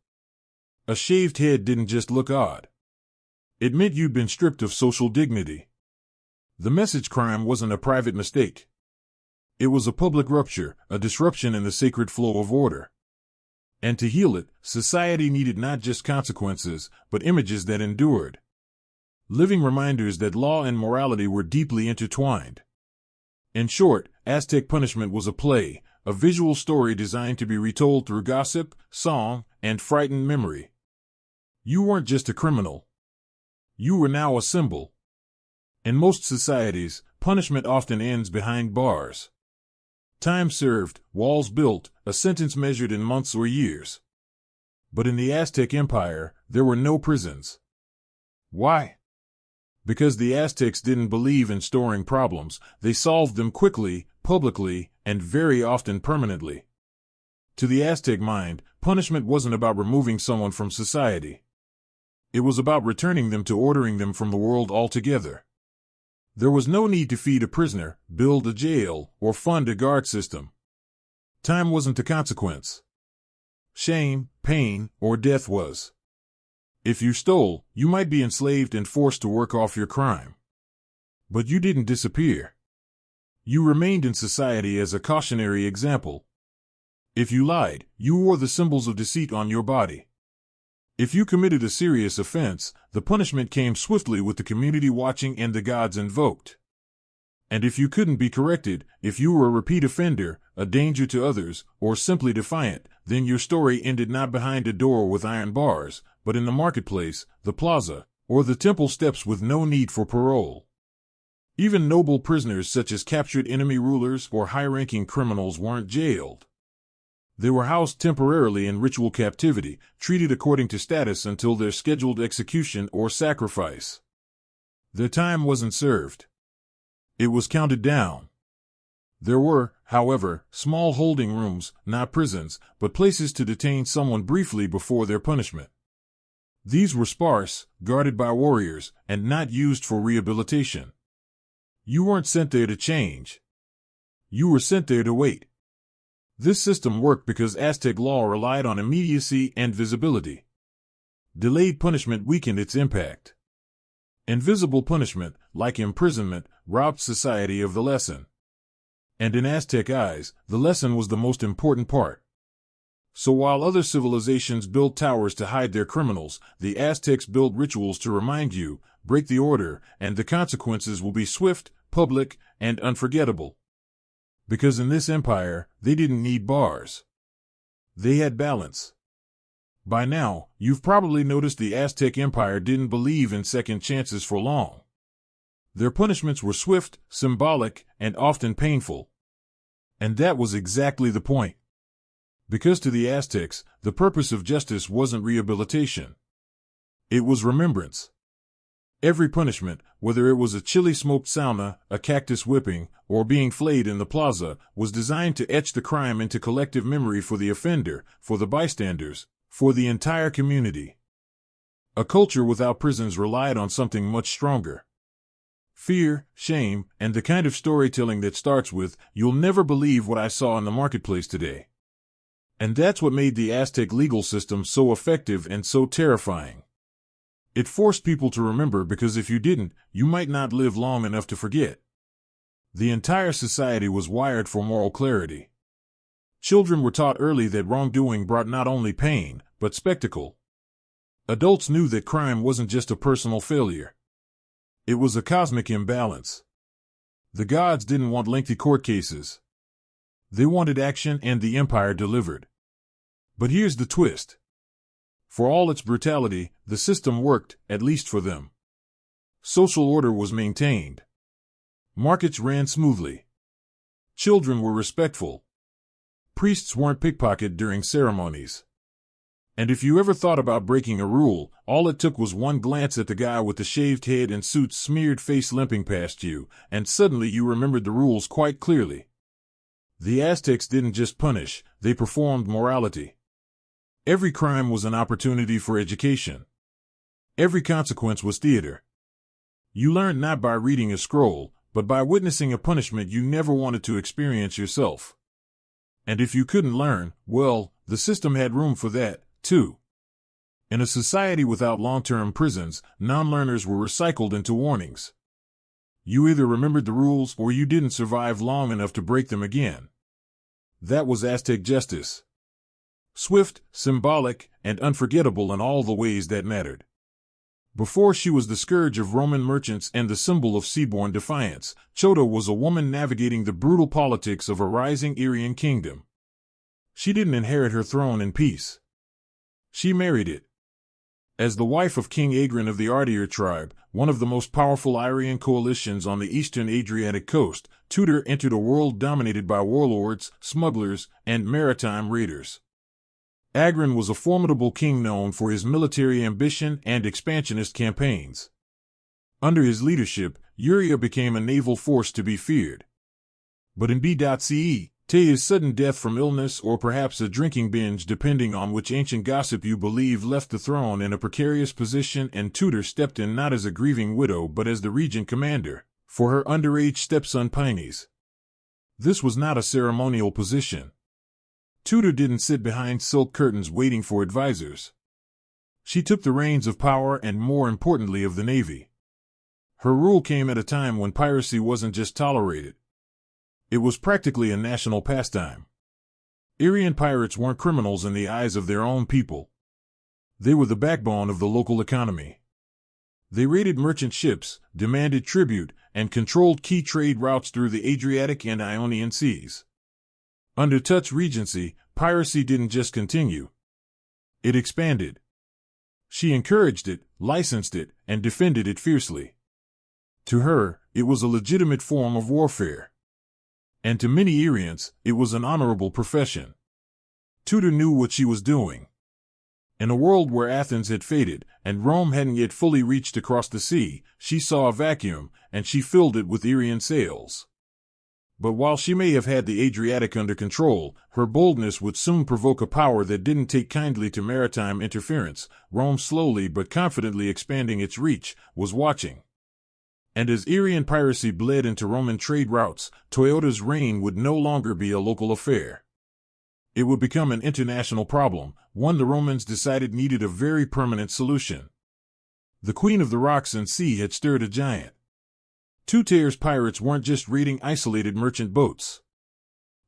A shaved head didn't just look odd. It meant you'd been stripped of social dignity. The message crime wasn't a private mistake. It was a public rupture, a disruption in the sacred flow of order. And to heal it, society needed not just consequences, but images that endured. Living reminders that law and morality were deeply intertwined. In short, Aztec punishment was a play, a visual story designed to be retold through gossip, song, and frightened memory. You weren't just a criminal. You were now a symbol. In most societies, punishment often ends behind bars. Time served, walls built, a sentence measured in months or years. But in the Aztec Empire, there were no prisons. Why? Because the Aztecs didn't believe in storing problems, they solved them quickly, publicly, and very often permanently. To the Aztec mind, punishment wasn't about removing someone from society. It was about returning them to ordering them from the world altogether. There was no need to feed a prisoner, build a jail, or fund a guard system. Time wasn't the consequence. Shame, pain, or death was. If you stole, you might be enslaved and forced to work off your crime. But you didn't disappear. You remained in society as a cautionary example. If you lied, you wore the symbols of deceit on your body. If you committed a serious offense, the punishment came swiftly with the community watching and the gods invoked. And if you couldn't be corrected, if you were a repeat offender, a danger to others, or simply defiant, then your story ended not behind a door with iron bars, but in the marketplace, the plaza, or the temple steps with no need for parole. Even noble prisoners such as captured enemy rulers or high-ranking criminals weren't jailed. They were housed temporarily in ritual captivity, treated according to status until their scheduled execution or sacrifice. Their time wasn't served. It was counted down. There were, however, small holding rooms, not prisons, but places to detain someone briefly before their punishment. These were sparse, guarded by warriors, and not used for rehabilitation. You weren't sent there to change. You were sent there to wait. This system worked because Aztec law relied on immediacy and visibility. Delayed punishment weakened its impact. Invisible punishment, like imprisonment, robbed society of the lesson. And in Aztec eyes, the lesson was the most important part. So while other civilizations built towers to hide their criminals, the Aztecs built rituals to remind you, break the order, and the consequences will be swift, public, and unforgettable. Because in this empire, they didn't need bars. They had balance. By now, you've probably noticed the Aztec Empire didn't believe in second chances for long. Their punishments were swift, symbolic, and often painful. And that was exactly the point. Because to the Aztecs, the purpose of justice wasn't rehabilitation. It was remembrance. Every punishment, whether it was a chili-smoked sauna, a cactus whipping, or being flayed in the plaza, was designed to etch the crime into collective memory for the offender, for the bystanders, for the entire community. A culture without prisons relied on something much stronger. Fear, shame, and the kind of storytelling that starts with, "You'll never believe what I saw in the marketplace today." And that's what made the Aztec legal system so effective and so terrifying. It forced people to remember because if you didn't, you might not live long enough to forget. The entire society was wired for moral clarity. Children were taught early that wrongdoing brought not only pain, but spectacle. Adults knew that crime wasn't just a personal failure. It was a cosmic imbalance. The gods didn't want lengthy court cases. They wanted action, and the empire delivered. But here's the twist. For all its brutality, the system worked, at least for them. Social order was maintained. Markets ran smoothly. Children were respectful. Priests weren't pickpocketed during ceremonies. And if you ever thought about breaking a rule, all it took was one glance at the guy with the shaved head and suit's smeared face limping past you, and suddenly you remembered the rules quite clearly. The Aztecs didn't just punish, they performed morality. Every crime was an opportunity for education. Every consequence was theater. You learned not by reading a scroll, but by witnessing a punishment you never wanted to experience yourself. And if you couldn't learn, well, the system had room for that, too. In a society without long-term prisons, non-learners were recycled into warnings. You either remembered the rules or you didn't survive long enough to break them again. That was Aztec justice. Swift, symbolic, and unforgettable in all the ways that mattered. Before she was the scourge of Roman merchants and the symbol of seaborne defiance, Chota was a woman navigating the brutal politics of a rising Irian kingdom. She didn't inherit her throne in peace. She married it. As the wife of King Agrin of the Ardeer tribe, one of the most powerful Irian coalitions on the eastern Adriatic coast, Tudor entered a world dominated by warlords, smugglers, and maritime raiders. Agrin was a formidable king known for his military ambition and expansionist campaigns. Under his leadership, Uria became a naval force to be feared. But in B.C., Tea's sudden death from illness or perhaps a drinking binge, depending on which ancient gossip you believe, left the throne in a precarious position, and Tudor stepped in not as a grieving widow but as the regent commander, for her underage stepson Pines. This was not a ceremonial position. Tudor didn't sit behind silk curtains waiting for advisors. She took the reins of power and, more importantly, of the navy. Her rule came at a time when piracy wasn't just tolerated. It was practically a national pastime. Irian pirates weren't criminals in the eyes of their own people. They were the backbone of the local economy. They raided merchant ships, demanded tribute, and controlled key trade routes through the Adriatic and Ionian seas. Under Tut's regency, piracy didn't just continue. It expanded. She encouraged it, licensed it, and defended it fiercely. To her, it was a legitimate form of warfare. And to many Arians, it was an honorable profession. Tudor knew what she was doing. In a world where Athens had faded, and Rome hadn't yet fully reached across the sea, she saw a vacuum, and she filled it with Arian sails. But while she may have had the Adriatic under control, her boldness would soon provoke a power that didn't take kindly to maritime interference. Rome, slowly but confidently expanding its reach, was watching. And as Arian piracy bled into Roman trade routes, Toyota's reign would no longer be a local affair. It would become an international problem, one the Romans decided needed a very permanent solution. The Queen of the Rocks and Sea had stirred a giant. Teuter's pirates weren't just raiding isolated merchant boats.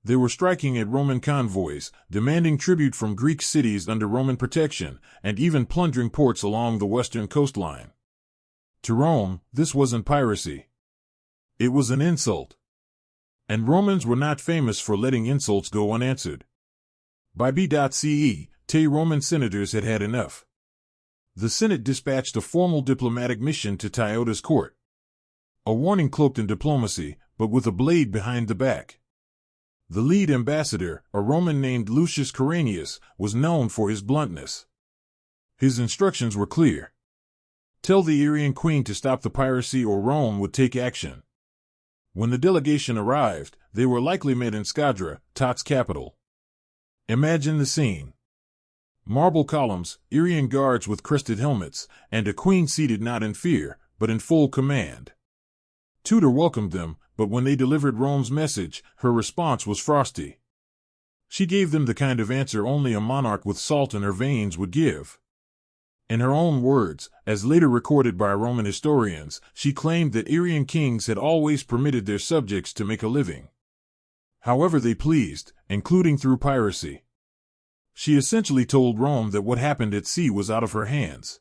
They were striking at Roman convoys, demanding tribute from Greek cities under Roman protection, and even plundering ports along the western coastline. To Rome, this wasn't piracy. It was an insult. And Romans were not famous for letting insults go unanswered. By BCE, Roman senators had had enough. The Senate dispatched a formal diplomatic mission to Toyota's court. A warning cloaked in diplomacy, but with a blade behind the back. The lead ambassador, a Roman named Lucius Caranius, was known for his bluntness. His instructions were clear. Tell the Arian queen to stop the piracy or Rome would take action. When the delegation arrived, they were likely met in Skadra, Tot's capital. Imagine the scene. Marble columns, Arian guards with crested helmets, and a queen seated not in fear, but in full command. Tudor welcomed them, but when they delivered Rome's message, her response was frosty. She gave them the kind of answer only a monarch with salt in her veins would give. In her own words, as later recorded by Roman historians, she claimed that Arian kings had always permitted their subjects to make a living however they pleased, including through piracy. She essentially told Rome that what happened at sea was out of her hands.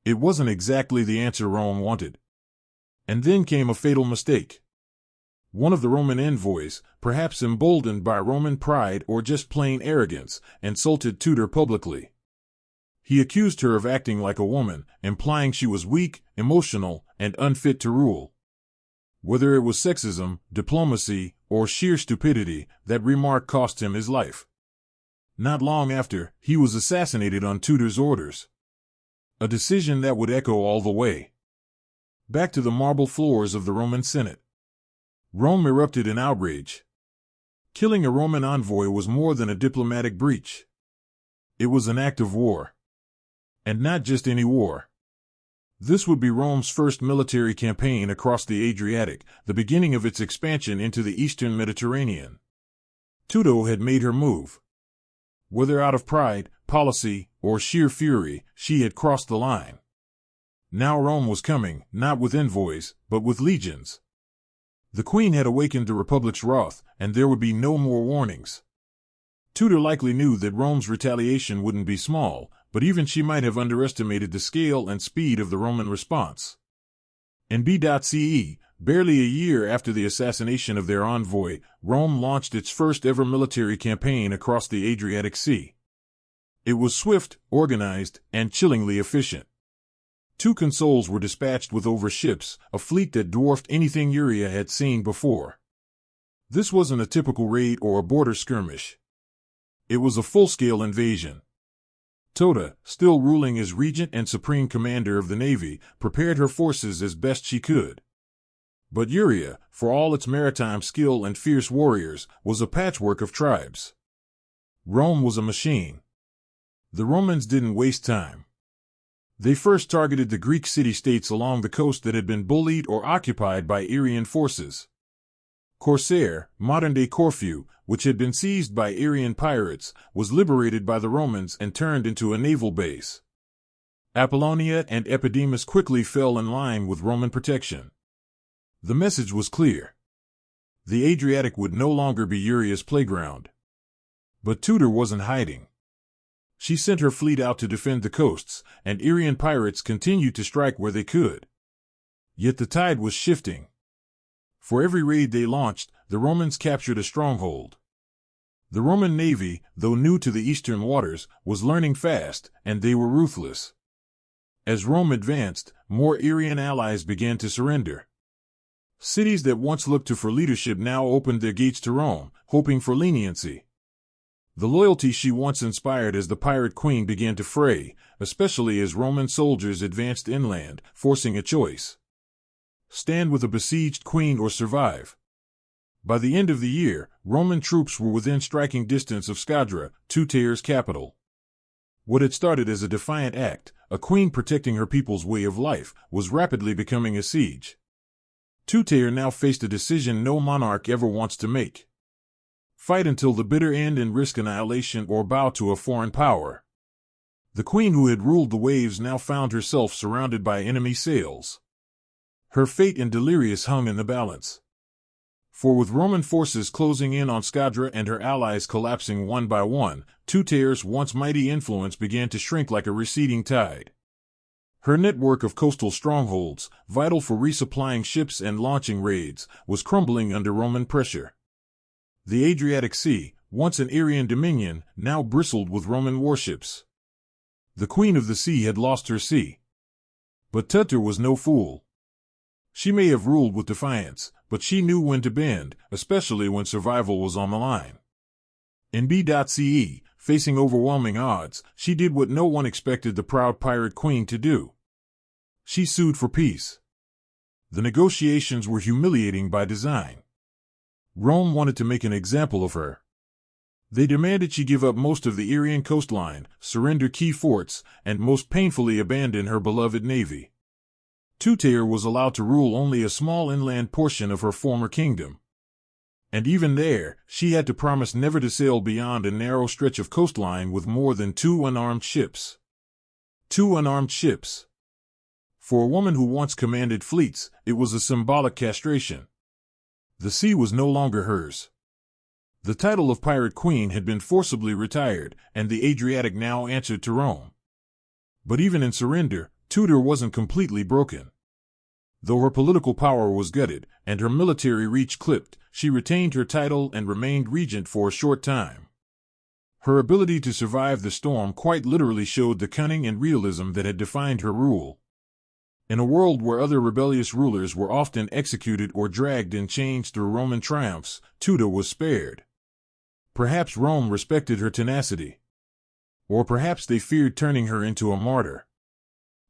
It wasn't exactly the answer Rome wanted. And then came a fatal mistake. One of the Roman envoys, perhaps emboldened by Roman pride or just plain arrogance, insulted Tudor publicly. He accused her of acting like a woman, implying she was weak, emotional, and unfit to rule. Whether it was sexism, diplomacy, or sheer stupidity, that remark cost him his life. Not long after, he was assassinated on Tudor's orders. A decision that would echo all the way back to the marble floors of the Roman Senate. Rome erupted in outrage. Killing a Roman envoy was more than a diplomatic breach. It was an act of war. And not just any war. This would be Rome's first military campaign across the Adriatic, the beginning of its expansion into the eastern Mediterranean. Tudor had made her move. Whether out of pride, policy, or sheer fury, she had crossed the line. Now Rome was coming, not with envoys, but with legions. The Queen had awakened the Republic's wrath, and there would be no more warnings. Tudor likely knew that Rome's retaliation wouldn't be small, but even she might have underestimated the scale and speed of the Roman response. In BCE, barely a year after the assassination of their envoy, Rome launched its first ever military campaign across the Adriatic Sea. It was swift, organized, and chillingly efficient. 2 consuls were dispatched with over ships, a fleet that dwarfed anything Uria had seen before. This wasn't a typical raid or a border skirmish. It was a full-scale invasion. Tota, still ruling as regent and supreme commander of the navy, prepared her forces as best she could. But Uria, for all its maritime skill and fierce warriors, was a patchwork of tribes. Rome was a machine. The Romans didn't waste time. They first targeted the Greek city-states along the coast that had been bullied or occupied by Arian forces. Corsair, modern-day Corfu, which had been seized by Arian pirates, was liberated by the Romans and turned into a naval base. Apollonia and Epidamus quickly fell in line with Roman protection. The message was clear. The Adriatic would no longer be Uria's playground. But Tudor wasn't hiding. She sent her fleet out to defend the coasts, and Arian pirates continued to strike where they could. Yet the tide was shifting. For every raid they launched, the Romans captured a stronghold. The Roman navy, though new to the eastern waters, was learning fast, and they were ruthless. As Rome advanced, more Arian allies began to surrender. Cities that once looked to for leadership now opened their gates to Rome, hoping for leniency. The loyalty she once inspired as the pirate queen began to fray, especially as Roman soldiers advanced inland, forcing a choice. Stand with a besieged queen or survive. By the end of the year, Roman troops were within striking distance of Scadra, Tuteir's capital. What had started as a defiant act, a queen protecting her people's way of life, was rapidly becoming a siege. Tuteir now faced a decision no monarch ever wants to make. Fight until the bitter end and risk annihilation, or bow to a foreign power. The queen who had ruled the waves now found herself surrounded by enemy sails. Her fate and delirious hung in the balance. For with Roman forces closing in on Scadra and her allies collapsing one by one, Tuteir's once mighty influence began to shrink like a receding tide. Her network of coastal strongholds, vital for resupplying ships and launching raids, was crumbling under Roman pressure. The Adriatic Sea, once an Arian dominion, now bristled with Roman warships. The Queen of the Sea had lost her sea. But Tuteir was no fool. She may have ruled with defiance, but she knew when to bend, especially when survival was on the line. In BCE, facing overwhelming odds, she did what no one expected the proud pirate queen to do. She sued for peace. The negotiations were humiliating by design. Rome wanted to make an example of her. They demanded she give up most of the Arian coastline, surrender key forts, and most painfully abandon her beloved navy. Tuteir was allowed to rule only a small inland portion of her former kingdom. And even there, she had to promise never to sail beyond a narrow stretch of coastline with more than 2 unarmed ships. 2 unarmed ships. For a woman who once commanded fleets, it was a symbolic castration. The sea was no longer hers. The title of Pirate Queen had been forcibly retired, and the Adriatic now answered to Rome. But even in surrender, Tuteir wasn't completely broken. Though her political power was gutted, and her military reach clipped, she retained her title and remained regent for a short time. Her ability to survive the storm quite literally showed the cunning and realism that had defined her rule. In a world where other rebellious rulers were often executed or dragged in chains through Roman triumphs, Tuteir was spared. Perhaps Rome respected her tenacity. Or perhaps they feared turning her into a martyr.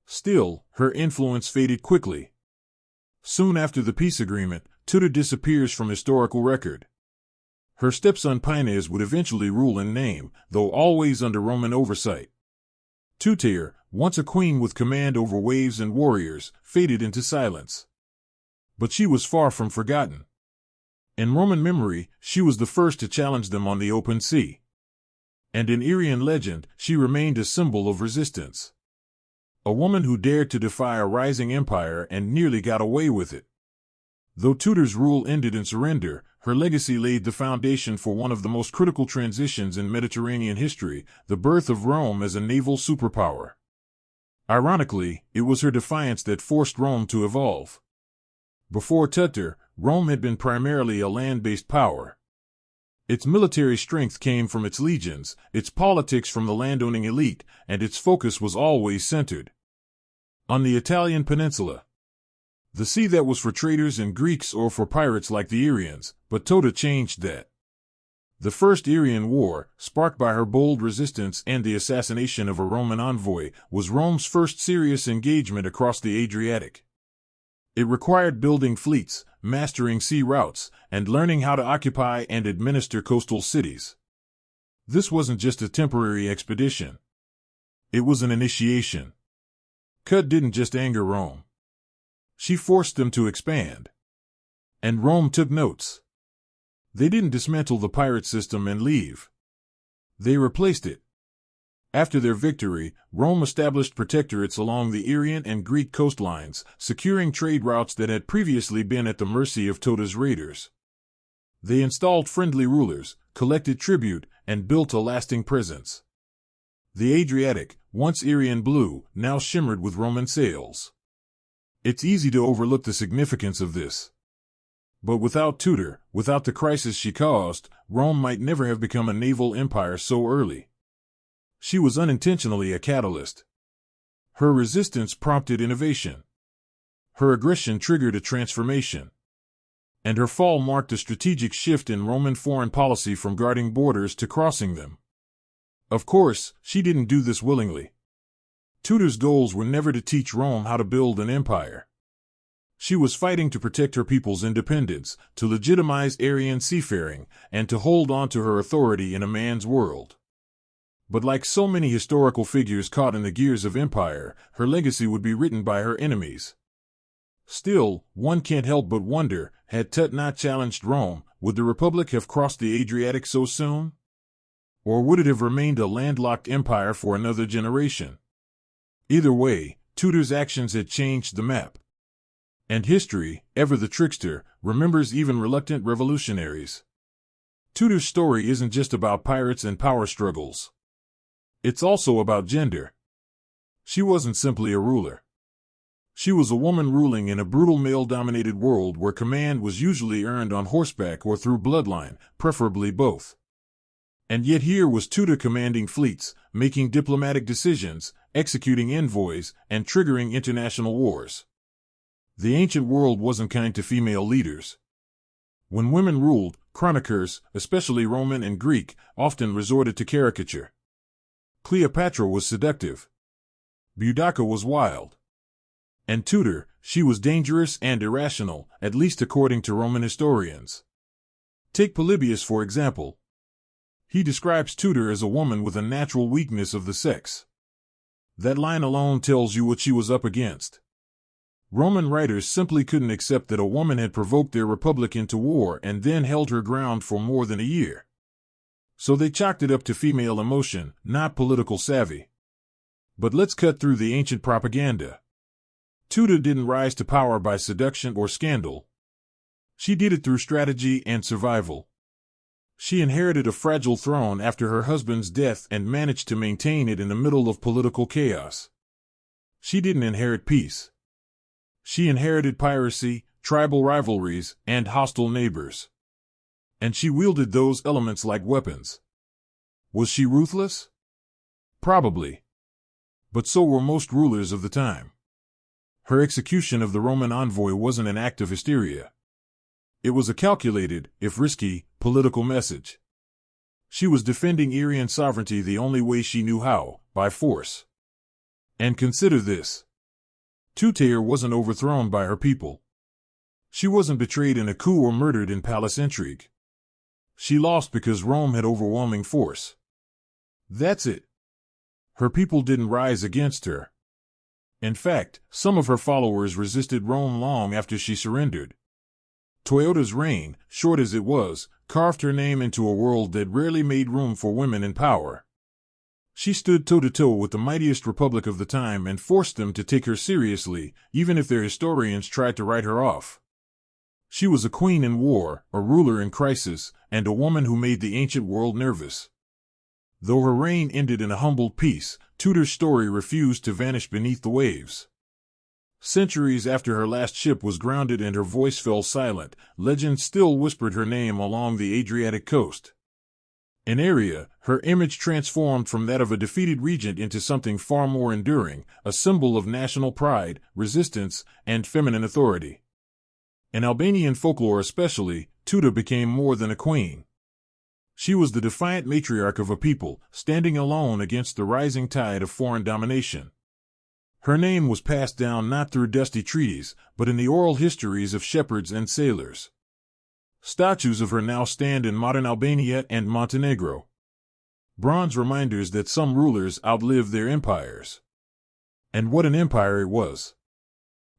Still, her influence faded quickly. Soon after the peace agreement, Tuteir disappears from historical record. Her stepson Pinus would eventually rule in name, though always under Roman oversight. Tuteir, once a queen with command over waves and warriors, faded into silence. But she was far from forgotten. In Roman memory, she was the first to challenge them on the open sea. And in Arian legend, she remained a symbol of resistance. A woman who dared to defy a rising empire and nearly got away with it. Though Tuteir's rule ended in surrender, her legacy laid the foundation for one of the most critical transitions in Mediterranean history, the birth of Rome as a naval superpower. Ironically, it was her defiance that forced Rome to evolve. Before Tuteir, Rome had been primarily a land-based power. Its military strength came from its legions, its politics from the landowning elite, and its focus was always centered on the Italian peninsula. The sea that was for traders and Greeks or for pirates like the Arians, but Tuteir changed that. The First Arian War, sparked by her bold resistance and the assassination of a Roman envoy, was Rome's first serious engagement across the Adriatic. It required building fleets, mastering sea routes, and learning how to occupy and administer coastal cities. This wasn't just a temporary expedition. It was an initiation. Tuteir didn't just anger Rome. She forced them to expand. And Rome took notes. They didn't dismantle the pirate system and leave. They replaced it. After their victory, Rome established protectorates along the Arian and Greek coastlines, securing trade routes that had previously been at the mercy of Tuteir's raiders. They installed friendly rulers, collected tribute, and built a lasting presence. The Adriatic, once Arian blue, now shimmered with Roman sails. It's easy to overlook the significance of this. But without Tuteir, without the crisis she caused, Rome might never have become a naval empire so early. She was unintentionally a catalyst. Her resistance prompted innovation. Her aggression triggered a transformation. And her fall marked a strategic shift in Roman foreign policy from guarding borders to crossing them. Of course, she didn't do this willingly. Tudor's goals were never to teach Rome how to build an empire. She was fighting to protect her people's independence, to legitimize Aryan seafaring, and to hold on to her authority in a man's world. But like so many historical figures caught in the gears of empire, her legacy would be written by her enemies. Still, one can't help but wonder, had Tut not challenged Rome, would the Republic have crossed the Adriatic so soon? Or would it have remained a landlocked empire for another generation? Either way, Tudor's actions had changed the map. And history, ever the trickster, remembers even reluctant revolutionaries. Tudor's story isn't just about pirates and power struggles. It's also about gender. She wasn't simply a ruler. She was a woman ruling in a brutal male-dominated world where command was usually earned on horseback or through bloodline, preferably both. And yet here was Tudor commanding fleets, making diplomatic decisions, executing envoys, and triggering international wars. The ancient world wasn't kind to female leaders. When women ruled, chroniclers, especially Roman and Greek, often resorted to caricature. Cleopatra was seductive. Boudicca was wild. And Tudor, she was dangerous and irrational, at least according to Roman historians. Take Polybius, for example. He describes Tudor as a woman with a natural weakness of the sex. That line alone tells you what she was up against. Roman writers simply couldn't accept that a woman had provoked their republic into war and then held her ground for more than a year. So they chalked it up to female emotion, not political savvy. But let's cut through the ancient propaganda. Tudor didn't rise to power by seduction or scandal. She did it through strategy and survival. She inherited a fragile throne after her husband's death and managed to maintain it in the middle of political chaos. She didn't inherit peace. She inherited piracy, tribal rivalries, and hostile neighbors. And she wielded those elements like weapons. Was she ruthless? Probably. But so were most rulers of the time. Her execution of the Roman envoy wasn't an act of hysteria. It was a calculated, if risky, political message. She was defending Arian sovereignty the only way she knew how, by force. And consider this. Tutair wasn't overthrown by her people. She wasn't betrayed in a coup or murdered in palace intrigue. She lost because Rome had overwhelming force. That's it. Her people didn't rise against her. In fact, some of her followers resisted Rome long after she surrendered. Toyota's reign, short as it was, carved her name into a world that rarely made room for women in power. She stood toe-to-toe with the mightiest republic of the time and forced them to take her seriously, even if their historians tried to write her off. She was a queen in war, a ruler in crisis, and a woman who made the ancient world nervous. Though her reign ended in a humbled peace, Tudor's story refused to vanish beneath the waves. Centuries after her last ship was grounded and her voice fell silent, legend still whispered her name along the Adriatic coast. In area, her image transformed from that of a defeated regent into something far more enduring, a symbol of national pride, resistance, and feminine authority. In Albanian folklore especially, Tudor became more than a queen. She was the defiant matriarch of a people, standing alone against the rising tide of foreign domination. Her name was passed down not through dusty treaties, but in the oral histories of shepherds and sailors. Statues of her now stand in modern Albania and Montenegro. Bronze reminders that some rulers outlived their empires. And what an empire it was!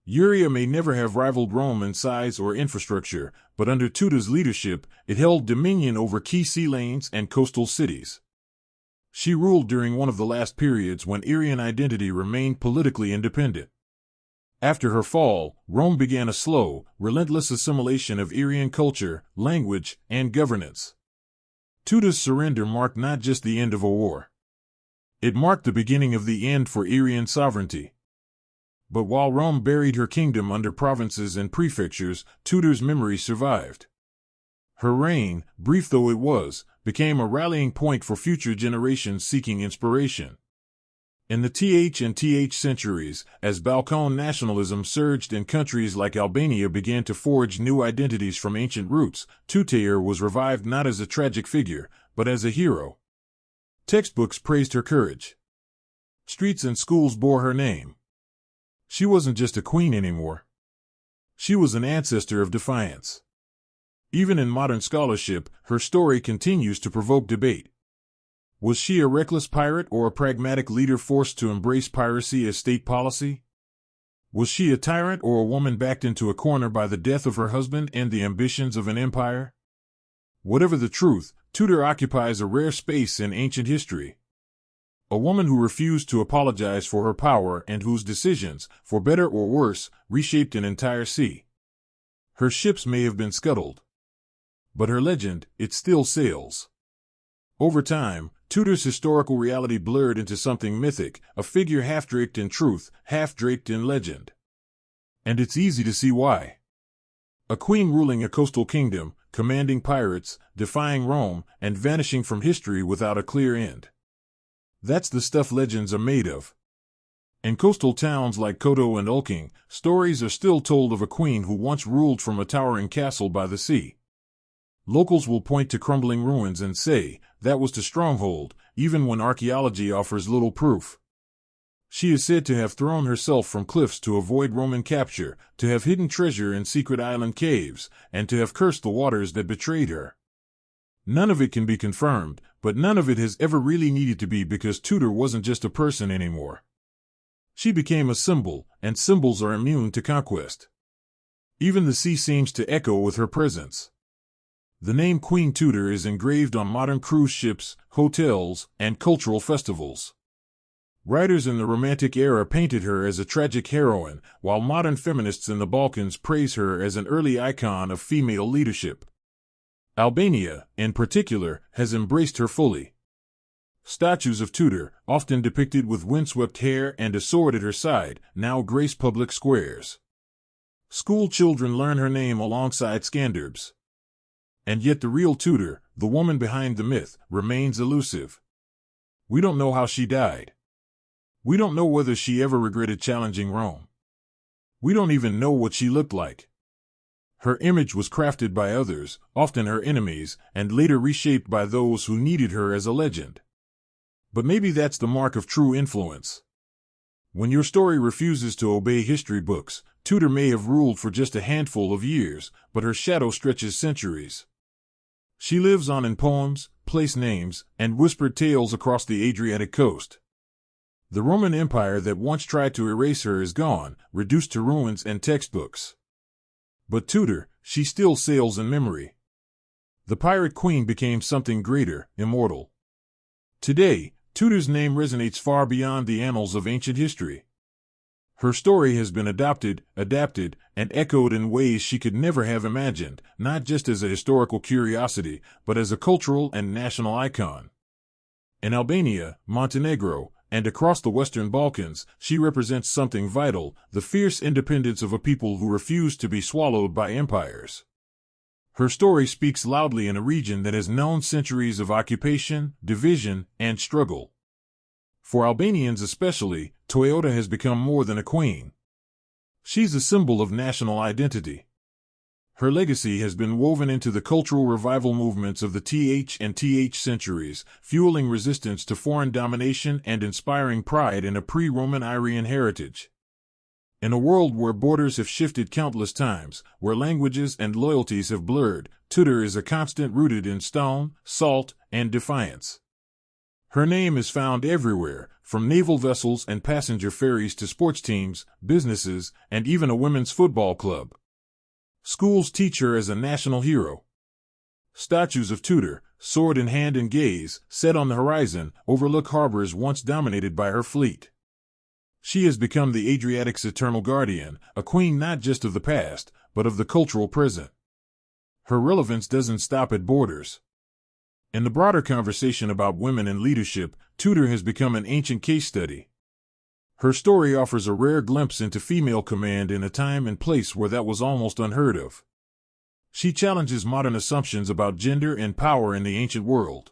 Uria may never have rivaled Rome in size or infrastructure, but under Tudor's leadership, it held dominion over key sea lanes and coastal cities. She ruled during one of the last periods when Aryan identity remained politically independent. After her fall, Rome began a slow, relentless assimilation of Aryan culture, language, and governance. Tudor's surrender marked not just the end of a war. It marked the beginning of the end for Aryan sovereignty. But while Rome buried her kingdom under provinces and prefectures, Tudor's memory survived. Her reign, brief though it was, became a rallying point for future generations seeking inspiration. In the th centuries, as Balkan nationalism surged and countries like Albania began to forge new identities from ancient roots, Tutur was revived not as a tragic figure, but as a hero. Textbooks praised her courage. Streets and schools bore her name. She wasn't just a queen anymore. She was an ancestor of defiance. Even in modern scholarship, her story continues to provoke debate. Was she a reckless pirate or a pragmatic leader forced to embrace piracy as state policy? Was she a tyrant or a woman backed into a corner by the death of her husband and the ambitions of an empire? Whatever the truth, Tutur occupies a rare space in ancient history. A woman who refused to apologize for her power and whose decisions, for better or worse, reshaped an entire sea. Her ships may have been scuttled, but her legend, it still sails. Over time, Tutur's historical reality blurred into something mythic, a figure half-draped in truth, half-draped in legend. And it's easy to see why. A queen ruling a coastal kingdom, commanding pirates, defying Rome, and vanishing from history without a clear end. That's the stuff legends are made of. In coastal towns like Koto and Ulking, stories are still told of a queen who once ruled from a towering castle by the sea. Locals will point to crumbling ruins and say, that was the stronghold, even when archaeology offers little proof. She is said to have thrown herself from cliffs to avoid Roman capture, to have hidden treasure in secret island caves, and to have cursed the waters that betrayed her. None of it can be confirmed, but none of it has ever really needed to be because Tutur wasn't just a person anymore. She became a symbol, and symbols are immune to conquest. Even the sea seems to echo with her presence. The name Queen Tutur is engraved on modern cruise ships, hotels, and cultural festivals. Writers in the Romantic era painted her as a tragic heroine, while modern feminists in the Balkans praise her as an early icon of female leadership. Albania, in particular, has embraced her fully. Statues of Tutur, often depicted with windswept hair and a sword at her side, now grace public squares. School children learn her name alongside Skanderbs. And yet the real Tutur, the woman behind the myth, remains elusive. We don't know how she died. We don't know whether she ever regretted challenging Rome. We don't even know what she looked like. Her image was crafted by others, often her enemies, and later reshaped by those who needed her as a legend. But maybe that's the mark of true influence. When your story refuses to obey history books, Tutur may have ruled for just a handful of years, but her shadow stretches centuries. She lives on in poems, place names, and whispered tales across the Adriatic coast. The Roman Empire that once tried to erase her is gone, reduced to ruins and textbooks. But Tutur, she still sails in memory. The pirate queen became something greater, immortal. Today, Tutur's name resonates far beyond the annals of ancient history. Her story has been adapted, and echoed in ways she could never have imagined, not just as a historical curiosity, but as a cultural and national icon. In Albania, Montenegro, and across the Western Balkans, she represents something vital, the fierce independence of a people who refuse to be swallowed by empires. Her story speaks loudly in a region that has known centuries of occupation, division, and struggle. For Albanians especially, Toyota has become more than a queen. She's a symbol of national identity. Her legacy has been woven into the cultural revival movements of the th centuries, fueling resistance to foreign domination and inspiring pride in a pre-Roman Aryan heritage. In a world where borders have shifted countless times, where languages and loyalties have blurred, Tutur is a constant rooted in stone, salt, and defiance. Her name is found everywhere, from naval vessels and passenger ferries to sports teams, businesses, and even a women's football club. Schools teach her as a national hero. Statues of Tutur, sword in hand and gaze, set on the horizon, overlook harbors once dominated by her fleet. She has become the Adriatic's eternal guardian, a queen not just of the past, but of the cultural present. Her relevance doesn't stop at borders. In the broader conversation about women in leadership, Tutur has become an ancient case study. Her story offers a rare glimpse into female command in a time and place where that was almost unheard of. She challenges modern assumptions about gender and power in the ancient world.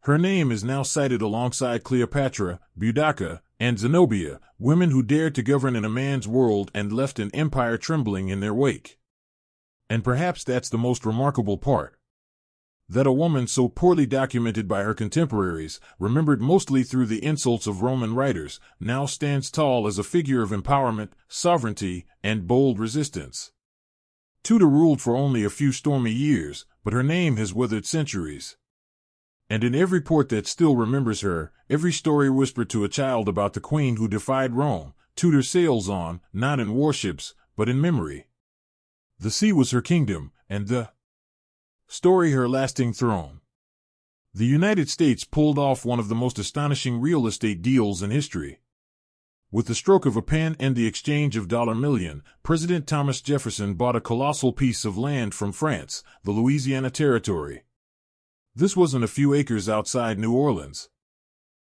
Her name is now cited alongside Cleopatra, Boudicca, and Zenobia, women who dared to govern in a man's world and left an empire trembling in their wake. And perhaps that's the most remarkable part. That a woman so poorly documented by her contemporaries, remembered mostly through the insults of Roman writers, now stands tall as a figure of empowerment, sovereignty, and bold resistance. Tudor ruled for only a few stormy years, but her name has weathered centuries. And in every port that still remembers her, every story whispered to a child about the queen who defied Rome, Tudor sails on, not in warships, but in memory. The sea was her kingdom, and the story her lasting throne. The United States pulled off one of the most astonishing real estate deals in history. With the stroke of a pen and the exchange of $1 million, President Thomas Jefferson bought a colossal piece of land from France, the Louisiana Territory. This wasn't a few acres outside New Orleans.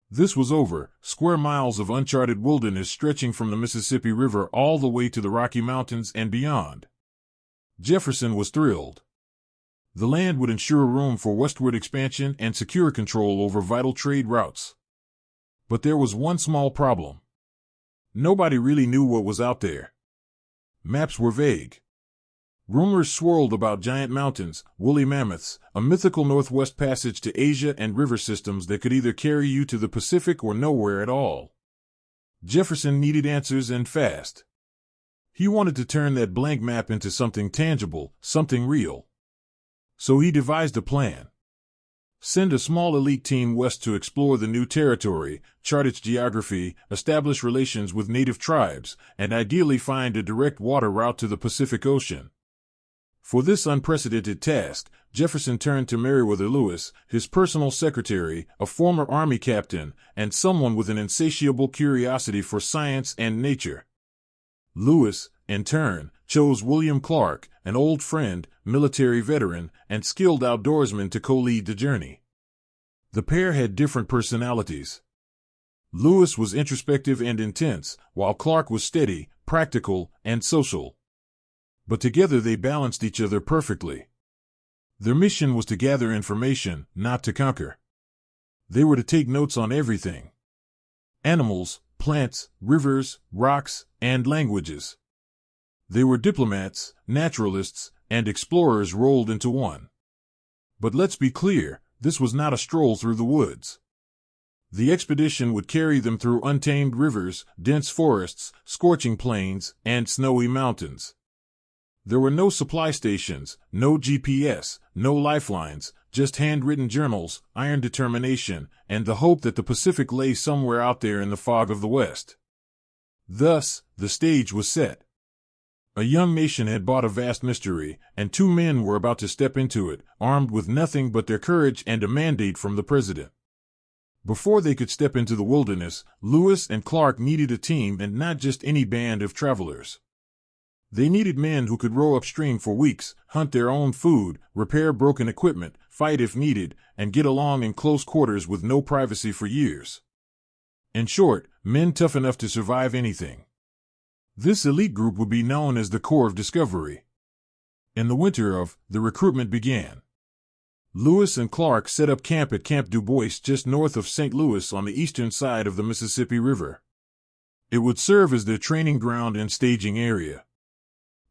This was over square miles of uncharted wilderness stretching from the Mississippi River all the way to the Rocky Mountains and beyond. Jefferson was thrilled. The land would ensure room for westward expansion and secure control over vital trade routes. But there was one small problem. Nobody really knew what was out there. Maps were vague. Rumors swirled about giant mountains, woolly mammoths, a mythical northwest passage to Asia, and river systems that could either carry you to the Pacific or nowhere at all. Jefferson needed answers, and fast. He wanted to turn that blank map into something tangible, something real. So he devised a plan. Send a small elite team west to explore the new territory, chart its geography, establish relations with native tribes, and ideally find a direct water route to the Pacific Ocean. For this unprecedented task, Jefferson turned to Meriwether Lewis, his personal secretary, a former army captain, and someone with an insatiable curiosity for science and nature. Lewis, in turn, chose William Clark, an old friend, military veteran, and skilled outdoorsman to co-lead the journey. The pair had different personalities. Lewis was introspective and intense, while Clark was steady, practical, and social. But together they balanced each other perfectly. Their mission was to gather information, not to conquer. They were to take notes on everything: animals, plants, rivers, rocks, and languages. They were diplomats, naturalists, and explorers rolled into one. But let's be clear, this was not a stroll through the woods. The expedition would carry them through untamed rivers, dense forests, scorching plains, and snowy mountains. There were no supply stations, no GPS, no lifelines, just handwritten journals, iron determination, and the hope that the Pacific lay somewhere out there in the fog of the West. Thus, the stage was set. A young nation had bought a vast mystery, and two men were about to step into it, armed with nothing but their courage and a mandate from the president. Before they could step into the wilderness, Lewis and Clark needed a team, and not just any band of travelers. They needed men who could row upstream for weeks, hunt their own food, repair broken equipment, fight if needed, and get along in close quarters with no privacy for years. In short, men tough enough to survive anything. This elite group would be known as the Corps of Discovery. In the winter the recruitment began. Lewis and Clark set up camp at Camp Du Bois just north of St. Louis on the eastern side of the Mississippi River. It would serve as their training ground and staging area.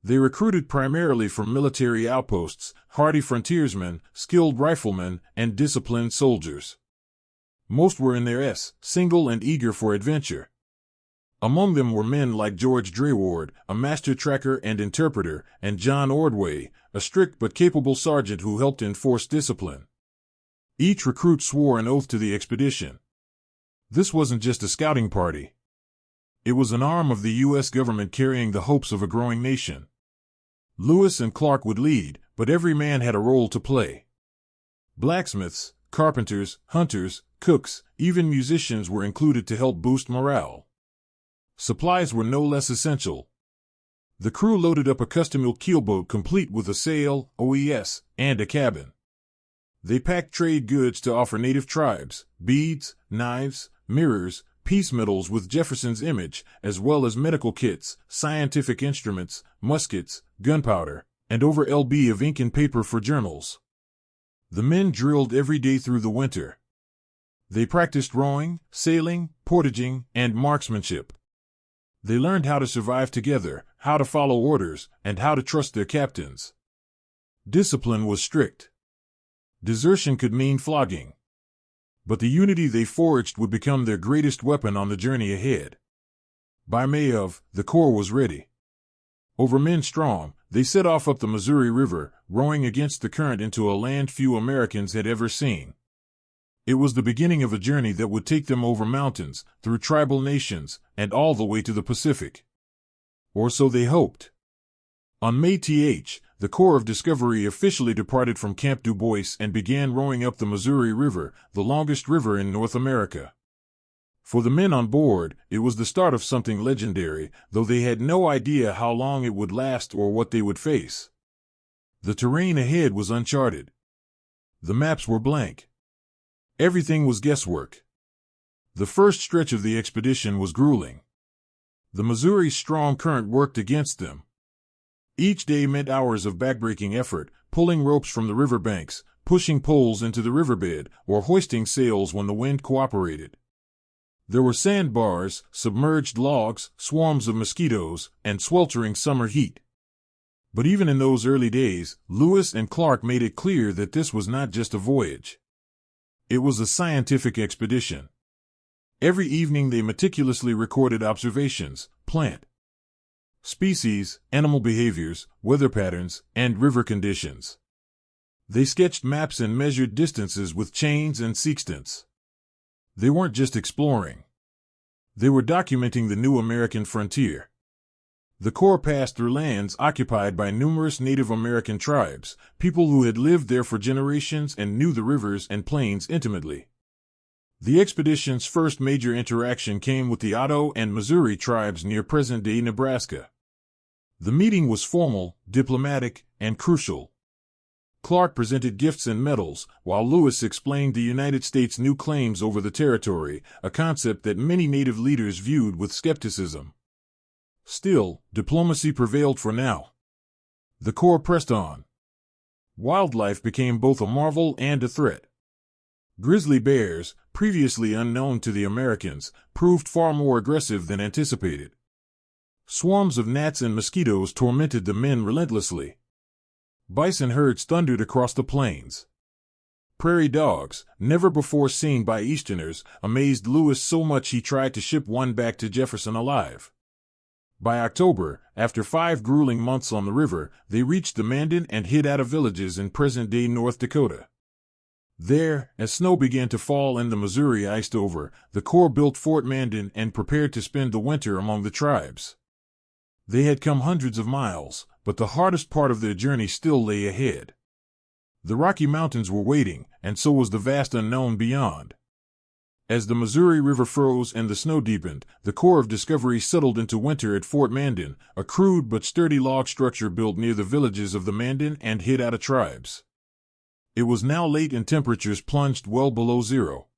They recruited primarily from military outposts, hardy frontiersmen, skilled riflemen, and disciplined soldiers. Most were in their single and eager for adventure. Among them were men like George Dreward, a master tracker and interpreter, and John Ordway, a strict but capable sergeant who helped enforce discipline. Each recruit swore an oath to the expedition. This wasn't just a scouting party. It was an arm of the U.S. government carrying the hopes of a growing nation. Lewis and Clark would lead, but every man had a role to play. Blacksmiths, carpenters, hunters, cooks, even musicians were included to help boost morale. Supplies were no less essential. The crew loaded up a custom-built keelboat complete with a sail, OES, and a cabin. They packed trade goods to offer native tribes: beads, knives, mirrors, peace medals with Jefferson's image, as well as medical kits, scientific instruments, muskets, gunpowder, and over lb of ink and paper for journals. The men drilled every day through the winter. They practiced rowing, sailing, portaging, and marksmanship. They learned how to survive together, how to follow orders, and how to trust their captains. Discipline was strict. Desertion could mean flogging. But the unity they forged would become their greatest weapon on the journey ahead. By May the Corps was ready. Over men strong, they set off up the Missouri River, rowing against the current into a land few Americans had ever seen. It was the beginning of a journey that would take them over mountains, through tribal nations, and all the way to the Pacific. Or so they hoped. On May 10th, the Corps of Discovery officially departed from Camp Du Bois and began rowing up the Missouri River, the longest river in North America. For the men on board, it was the start of something legendary, though they had no idea how long it would last or what they would face. The terrain ahead was uncharted. The maps were blank. Everything was guesswork. The first stretch of the expedition was grueling. The Missouri's strong current worked against them. Each day meant hours of backbreaking effort, pulling ropes from the riverbanks, pushing poles into the riverbed, or hoisting sails when the wind cooperated. There were sandbars, submerged logs, swarms of mosquitoes, and sweltering summer heat. But even in those early days, Lewis and Clark made it clear that this was not just a voyage. It was a scientific expedition. Every evening they meticulously recorded observations, plant species, animal behaviors, weather patterns, and river conditions. They sketched maps and measured distances with chains and sextants. They weren't just exploring. They were documenting the new American frontier. The Corps passed through lands occupied by numerous Native American tribes, people who had lived there for generations and knew the rivers and plains intimately. The expedition's first major interaction came with the Otto and Missouri tribes near present-day Nebraska. The meeting was formal, diplomatic, and crucial. Clark presented gifts and medals, while Lewis explained the United States' new claims over the territory, a concept that many Native leaders viewed with skepticism. Still, diplomacy prevailed for now. The Corps pressed on. Wildlife became both a marvel and a threat. Grizzly bears, previously unknown to the Americans, proved far more aggressive than anticipated. Swarms of gnats and mosquitoes tormented the men relentlessly. Bison herds thundered across the plains. Prairie dogs, never before seen by Easterners, amazed Lewis so much he tried to ship one back to Jefferson alive. By October, after 5 grueling months on the river, they reached the Mandan and hid out of villages in present-day North Dakota. There, as snow began to fall and the Missouri iced over, the Corps built Fort Mandan and prepared to spend the winter among the tribes. They had come hundreds of miles, but the hardest part of their journey still lay ahead. The Rocky Mountains were waiting, and so was the vast unknown beyond. As the Missouri River froze and the snow deepened, the Corps of Discovery settled into winter at Fort Mandan, a crude but sturdy log structure built near the villages of the Mandan and hid out of tribes. It was now late and temperatures plunged well below zero.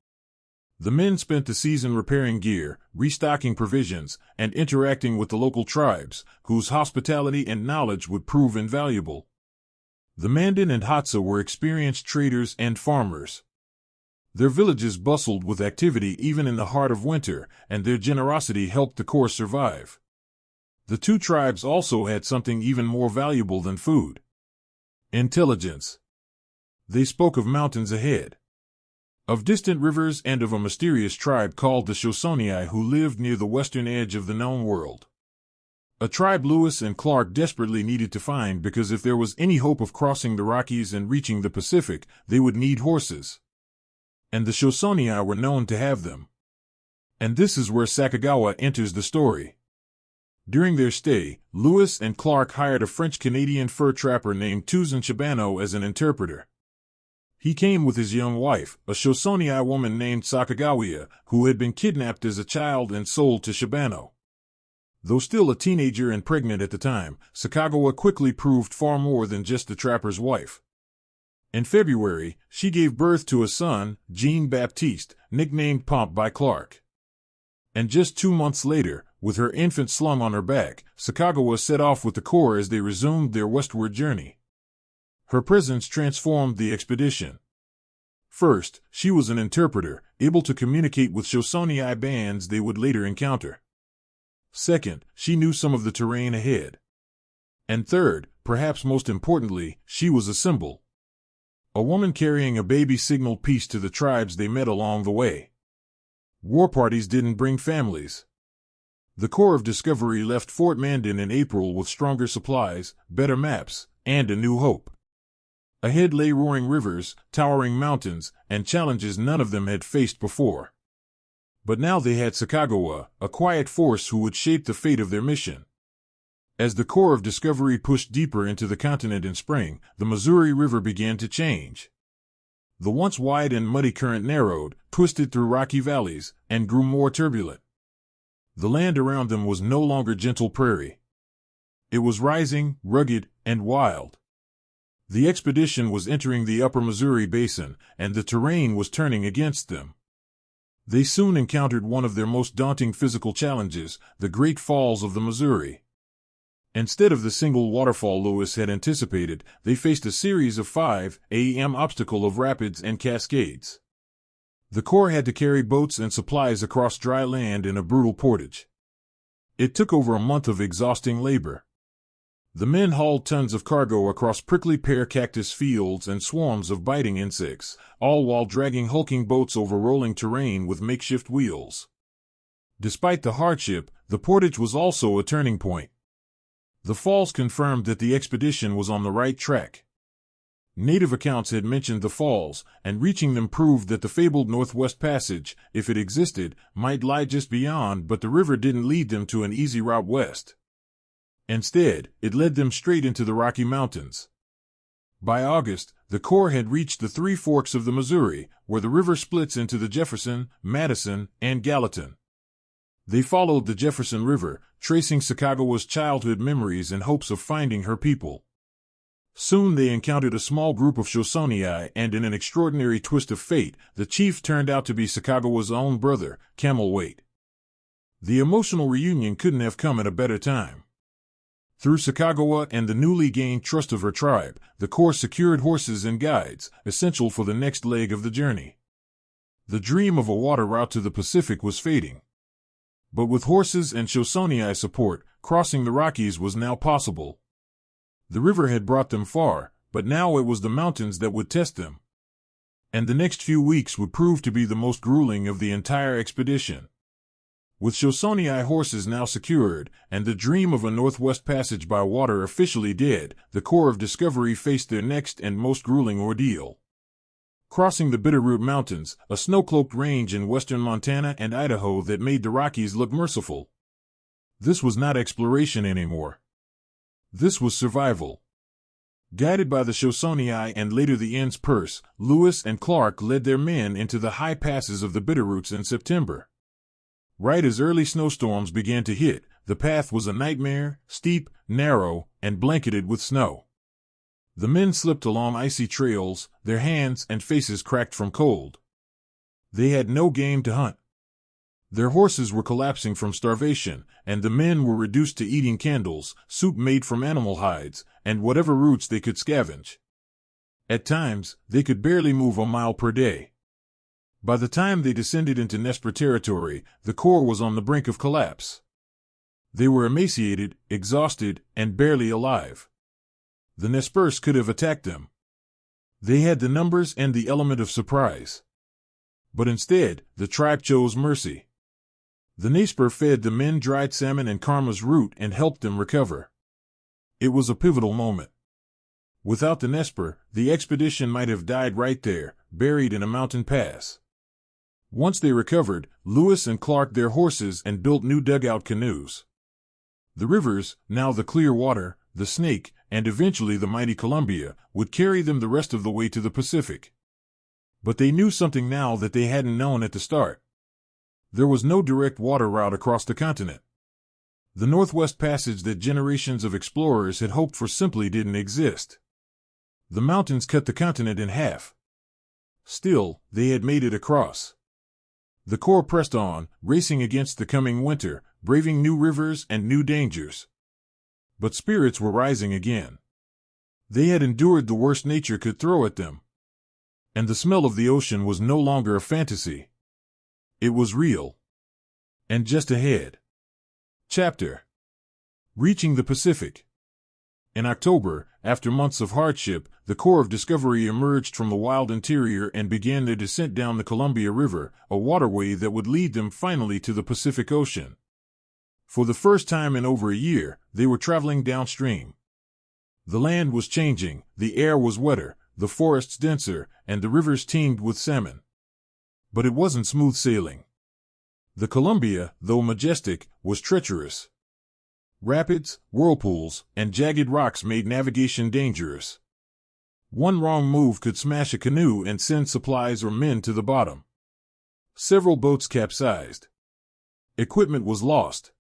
The men spent the season repairing gear, restocking provisions, and interacting with the local tribes, whose hospitality and knowledge would prove invaluable. The Mandan and Hadza were experienced traders and farmers. Their villages bustled with activity even in the heart of winter, and their generosity helped the Corps survive. The two tribes also had something even more valuable than food: intelligence. They spoke of mountains ahead, of distant rivers, and of a mysterious tribe called the Shoshonei who lived near the western edge of the known world. A tribe Lewis and Clark desperately needed to find because if there was any hope of crossing the Rockies and reaching the Pacific, they would need horses. And the Shoshonei were known to have them. And this is where Sacagawea enters the story. During their stay, Lewis and Clark hired a French-Canadian fur trapper named Toussaint Chibano as an interpreter. He came with his young wife, a Shoshonei woman named Sacagawea, who had been kidnapped as a child and sold to Chibano. Though still a teenager and pregnant at the time, Sacagawea quickly proved far more than just the trapper's wife. In February, she gave birth to a son, Jean-Baptiste, nicknamed Pomp by Clark. And just 2 months later, with her infant slung on her back, Sacagawea set off with the Corps as they resumed their westward journey. Her presence transformed the expedition. First, she was an interpreter, able to communicate with Shoshonei bands they would later encounter. Second, she knew some of the terrain ahead. And third, perhaps most importantly, she was a symbol. A woman carrying a baby signaled peace to the tribes they met along the way. War parties didn't bring families. The Corps of Discovery left Fort Mandan in April with stronger supplies, better maps, and a new hope. Ahead lay roaring rivers, towering mountains, and challenges none of them had faced before. But now they had Sacagawea, a quiet force who would shape the fate of their mission. As the Corps of Discovery pushed deeper into the continent in spring, the Missouri River began to change. The once wide and muddy current narrowed, twisted through rocky valleys, and grew more turbulent. The land around them was no longer gentle prairie. It was rising, rugged, and wild. The expedition was entering the upper Missouri Basin, and the terrain was turning against them. They soon encountered one of their most daunting physical challenges, the Great Falls of the Missouri. Instead of the single waterfall Lewis had anticipated, they faced a series of 5 am obstacle of rapids and cascades. The Corps had to carry boats and supplies across dry land in a brutal portage. It took over a month of exhausting labor. The men hauled tons of cargo across prickly pear cactus fields and swarms of biting insects, all while dragging hulking boats over rolling terrain with makeshift wheels. Despite the hardship, the portage was also a turning point. The falls confirmed that the expedition was on the right track. Native accounts had mentioned the falls, and reaching them proved that the fabled Northwest Passage, if it existed, might lie just beyond, but the river didn't lead them to an easy route west. Instead, it led them straight into the Rocky Mountains. By August, the Corps had reached the Three Forks of the Missouri, where the river splits into the Jefferson, Madison, and Gallatin. They followed the Jefferson River, tracing Sacagawea's childhood memories in hopes of finding her people. Soon they encountered a small group of Shoshonei, and in an extraordinary twist of fate, the chief turned out to be Sacagawea's own brother, Camelweight. The emotional reunion couldn't have come at a better time. Through Sacagawea and the newly gained trust of her tribe, the Corps secured horses and guides, essential for the next leg of the journey. The dream of a water route to the Pacific was fading. But with horses and Shoshonei support, crossing the Rockies was now possible. The river had brought them far, but now it was the mountains that would test them. And the next few weeks would prove to be the most grueling of the entire expedition. With Shoshonei horses now secured, and the dream of a Northwest Passage by water officially dead, the Corps of Discovery faced their next and most grueling ordeal. Crossing the Bitterroot Mountains, a snow-cloaked range in western Montana and Idaho that made the Rockies look merciful. This was not exploration anymore. This was survival. Guided by the Shoshonei and later the Inn's Purse, Lewis and Clark led their men into the high passes of the Bitterroots in September. Right as early snowstorms began to hit, the path was a nightmare, steep, narrow, and blanketed with snow. The men slipped along icy trails, their hands and faces cracked from cold. They had no game to hunt. Their horses were collapsing from starvation, and the men were reduced to eating candles, soup made from animal hides, and whatever roots they could scavenge. At times, they could barely move a mile per day. By the time they descended into Nez Perce territory, the Corps was on the brink of collapse. They were emaciated, exhausted, and barely alive. The Nez Perce could have attacked them. They had the numbers and the element of surprise. But instead, the tribe chose mercy. The Nez Perce fed the men dried salmon and karma's root and helped them recover. It was a pivotal moment. Without the Nez Perce, the expedition might have died right there, buried in a mountain pass. Once they recovered, Lewis and Clark their horses and built new dugout canoes. The rivers, now the Clearwater, the Snake, and eventually the mighty Columbia, would carry them the rest of the way to the Pacific. But they knew something now that they hadn't known at the start. There was no direct water route across the continent. The Northwest Passage that generations of explorers had hoped for simply didn't exist. The mountains cut the continent in half. Still, they had made it across. The Corps pressed on, racing against the coming winter, braving new rivers and new dangers. But spirits were rising again. They had endured the worst nature could throw at them. And the smell of the ocean was no longer a fantasy. It was real. And just ahead. Chapter: Reaching the Pacific. In October, after months of hardship, the Corps of Discovery emerged from the wild interior and began their descent down the Columbia River, a waterway that would lead them finally to the Pacific Ocean. For the first time in over a year, they were traveling downstream. The land was changing, the air was wetter, the forests denser, and the rivers teemed with salmon. But it wasn't smooth sailing. The Columbia, though majestic, was treacherous. Rapids, whirlpools, and jagged rocks made navigation dangerous. One wrong move could smash a canoe and send supplies or men to the bottom. Several boats capsized. Equipment was lost.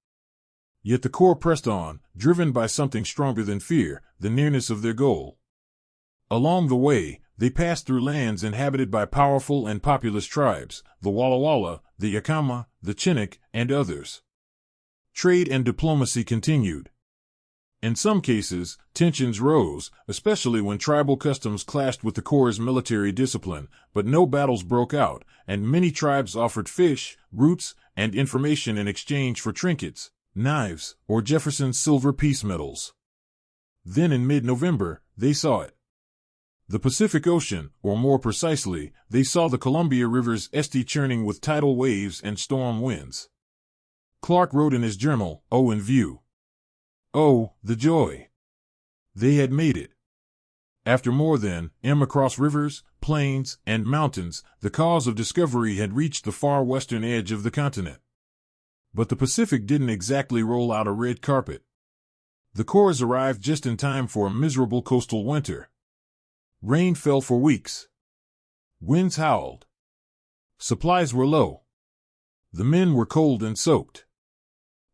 Yet the Corps pressed on, driven by something stronger than fear, the nearness of their goal. Along the way, they passed through lands inhabited by powerful and populous tribes, the Walla Walla, the Yakama, the Chinook, and others. Trade and diplomacy continued. In some cases, tensions rose, especially when tribal customs clashed with the Corps' military discipline, but no battles broke out, and many tribes offered fish, roots, and information in exchange for trinkets, knives, or Jefferson's silver peace medals. Then in mid-November, they saw it. The Pacific Ocean, or more precisely, they saw the Columbia River's estuary churning with tidal waves and storm winds. Clark wrote in his journal, "Oh, in view. Oh, the joy. They had made it. After more than across rivers, plains, and mountains, the cause of discovery had reached the far western edge of the continent. But the Pacific didn't exactly roll out a red carpet. The Corps arrived just in time for a miserable coastal winter. Rain fell for weeks. Winds howled. Supplies were low. The men were cold and soaked.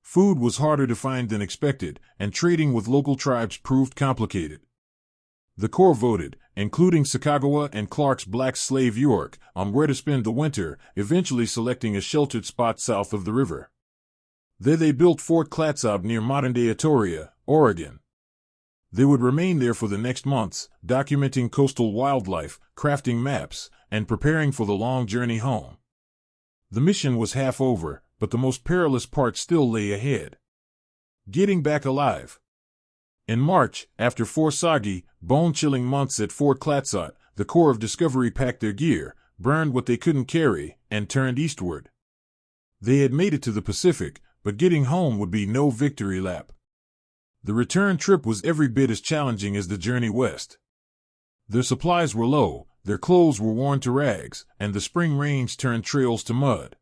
Food was harder to find than expected, and trading with local tribes proved complicated. The Corps voted, including Sacagawea and Clark's black slave York, on where to spend the winter, eventually selecting a sheltered spot south of the river. There they built Fort Clatsop near modern-day Astoria, Oregon. They would remain there for the next months, documenting coastal wildlife, crafting maps, and preparing for the long journey home. The mission was half over, but the most perilous part still lay ahead. Getting back alive. In March, after 4 soggy, bone-chilling months at Fort Clatsop, the Corps of Discovery packed their gear, burned what they couldn't carry, and turned eastward. They had made it to the Pacific, but getting home would be no victory lap. The return trip was every bit as challenging as the journey west. Their supplies were low, their clothes were worn to rags, and the spring rains turned trails to mud.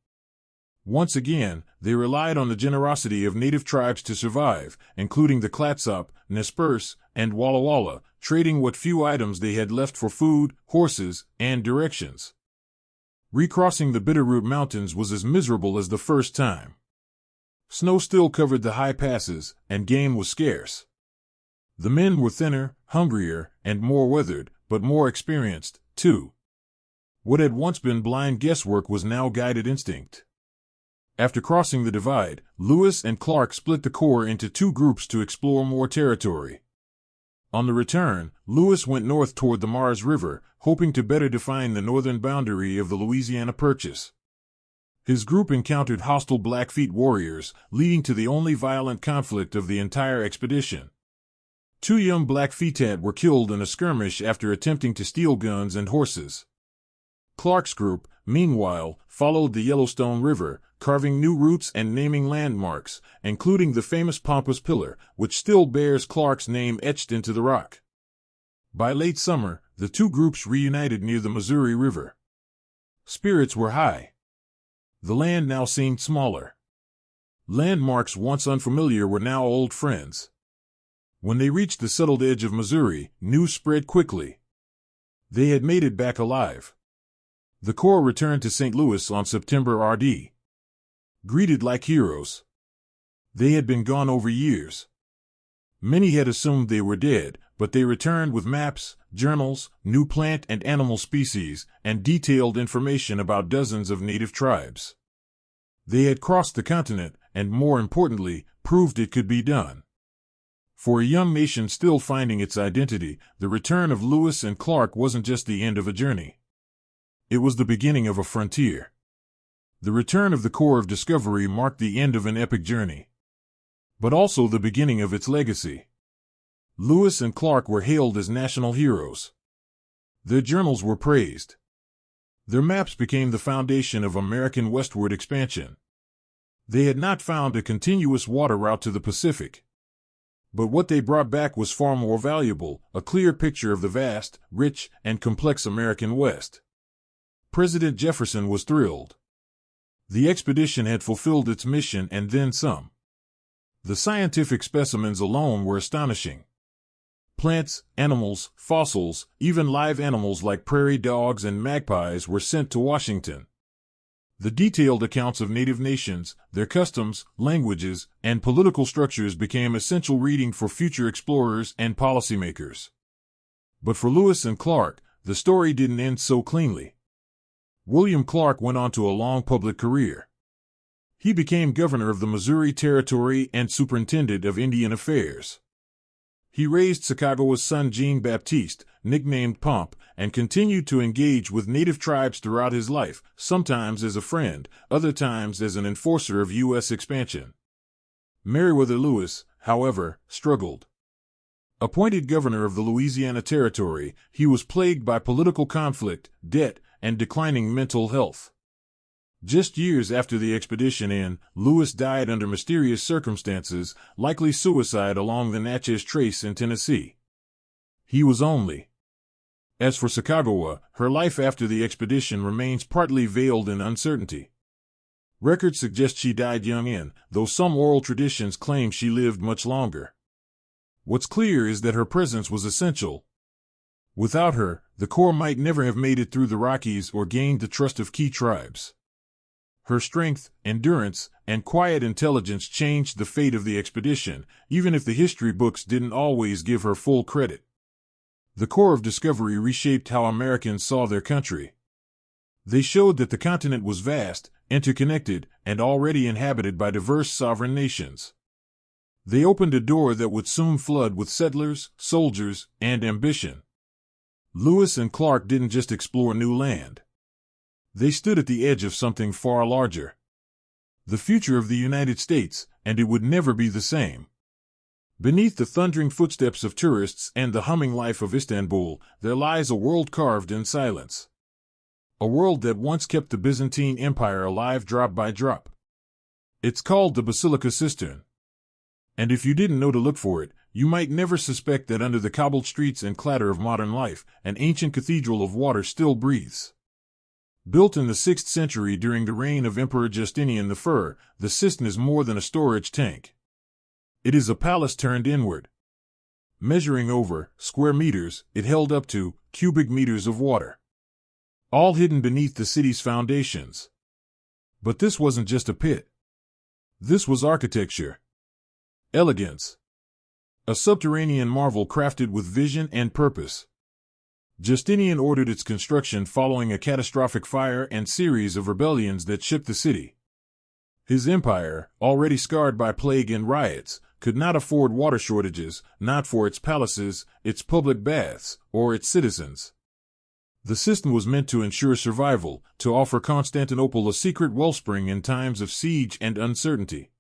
Once again, they relied on the generosity of native tribes to survive, including the Clatsop, Nez Perce, and Walla Walla, trading what few items they had left for food, horses, and directions. Recrossing the Bitterroot Mountains was as miserable as the first time. Snow still covered the high passes, and game was scarce. The men were thinner, hungrier, and more weathered, but more experienced, too. What had once been blind guesswork was now guided instinct. After crossing the divide, Lewis and Clark split the Corps into 2 groups to explore more territory. On the return, Lewis went north toward the Mars River, hoping to better define the northern boundary of the Louisiana Purchase. His group encountered hostile Blackfeet warriors, leading to the only violent conflict of the entire expedition. 2 young Blackfeet were killed in a skirmish after attempting to steal guns and horses. Clark's group, meanwhile, followed the Yellowstone River, carving new routes and naming landmarks, including the famous Pampas Pillar, which still bears Clark's name etched into the rock. By late summer, the 2 groups reunited near the Missouri River. Spirits were high. The land now seemed smaller. Landmarks once unfamiliar were now old friends. When they reached the settled edge of Missouri, news spread quickly. They had made it back alive. The Corps returned to St. Louis on September RD. Greeted like heroes. They had been gone over years. Many had assumed they were dead, but they returned with maps, journals, new plant and animal species, and detailed information about dozens of native tribes. They had crossed the continent, and more importantly, proved it could be done. For a young nation still finding its identity, the return of Lewis and Clark wasn't just the end of a journey. It was the beginning of a frontier. The return of the Corps of Discovery marked the end of an epic journey, but also the beginning of its legacy. Lewis and Clark were hailed as national heroes. Their journals were praised. Their maps became the foundation of American westward expansion. They had not found a continuous water route to the Pacific, but what they brought back was far more valuable, a clear picture of the vast, rich, and complex American West. President Jefferson was thrilled. The expedition had fulfilled its mission and then some. The scientific specimens alone were astonishing. Plants, animals, fossils, even live animals like prairie dogs and magpies were sent to Washington. The detailed accounts of native nations, their customs, languages, and political structures became essential reading for future explorers and policymakers. But for Lewis and Clark, the story didn't end so cleanly. William Clark went on to a long public career. He became governor of the Missouri Territory and superintendent of Indian affairs. He raised Sacagawa's son Jean-Baptiste, nicknamed Pomp, and continued to engage with native tribes throughout his life, sometimes as a friend, other times as an enforcer of U.S. expansion. Meriwether Lewis, however, struggled. Appointed governor of the Louisiana Territory, he was plagued by political conflict, debt, and declining mental health. Just years after the expedition ended, Lewis died under mysterious circumstances, likely suicide along the Natchez Trace in Tennessee. He was only. As for Sacagawea, her life after the expedition remains partly veiled in uncertainty. Records suggest she died young, though some oral traditions claim she lived much longer. What's clear is that her presence was essential. Without her, the Corps might never have made it through the Rockies or gained the trust of key tribes. Her strength, endurance, and quiet intelligence changed the fate of the expedition, even if the history books didn't always give her full credit. The Corps of Discovery reshaped how Americans saw their country. They showed that the continent was vast, interconnected, and already inhabited by diverse sovereign nations. They opened a door that would soon flood with settlers, soldiers, and ambition. Lewis and Clark didn't just explore new land. They stood at the edge of something far larger. The future of the United States, and it would never be the same. Beneath the thundering footsteps of tourists and the humming life of Istanbul, there lies a world carved in silence. A world that once kept the Byzantine Empire alive drop by drop. It's called the Basilica Cistern. And if you didn't know to look for it, you might never suspect that under the cobbled streets and clatter of modern life, an ancient cathedral of water still breathes. Built in the 6th century during the reign of Emperor Justinian I, the cistern is more than a storage tank. It is a palace turned inward. Measuring over square meters, it held up to cubic meters of water, all hidden beneath the city's foundations. But this wasn't just a pit. This was architecture. Elegance. A subterranean marvel crafted with vision and purpose. Justinian ordered its construction following a catastrophic fire and series of rebellions that shook the city. His empire, already scarred by plague and riots, could not afford water shortages, not for its palaces, its public baths, or its citizens. The cistern was meant to ensure survival, to offer Constantinople a secret wellspring in times of siege and uncertainty.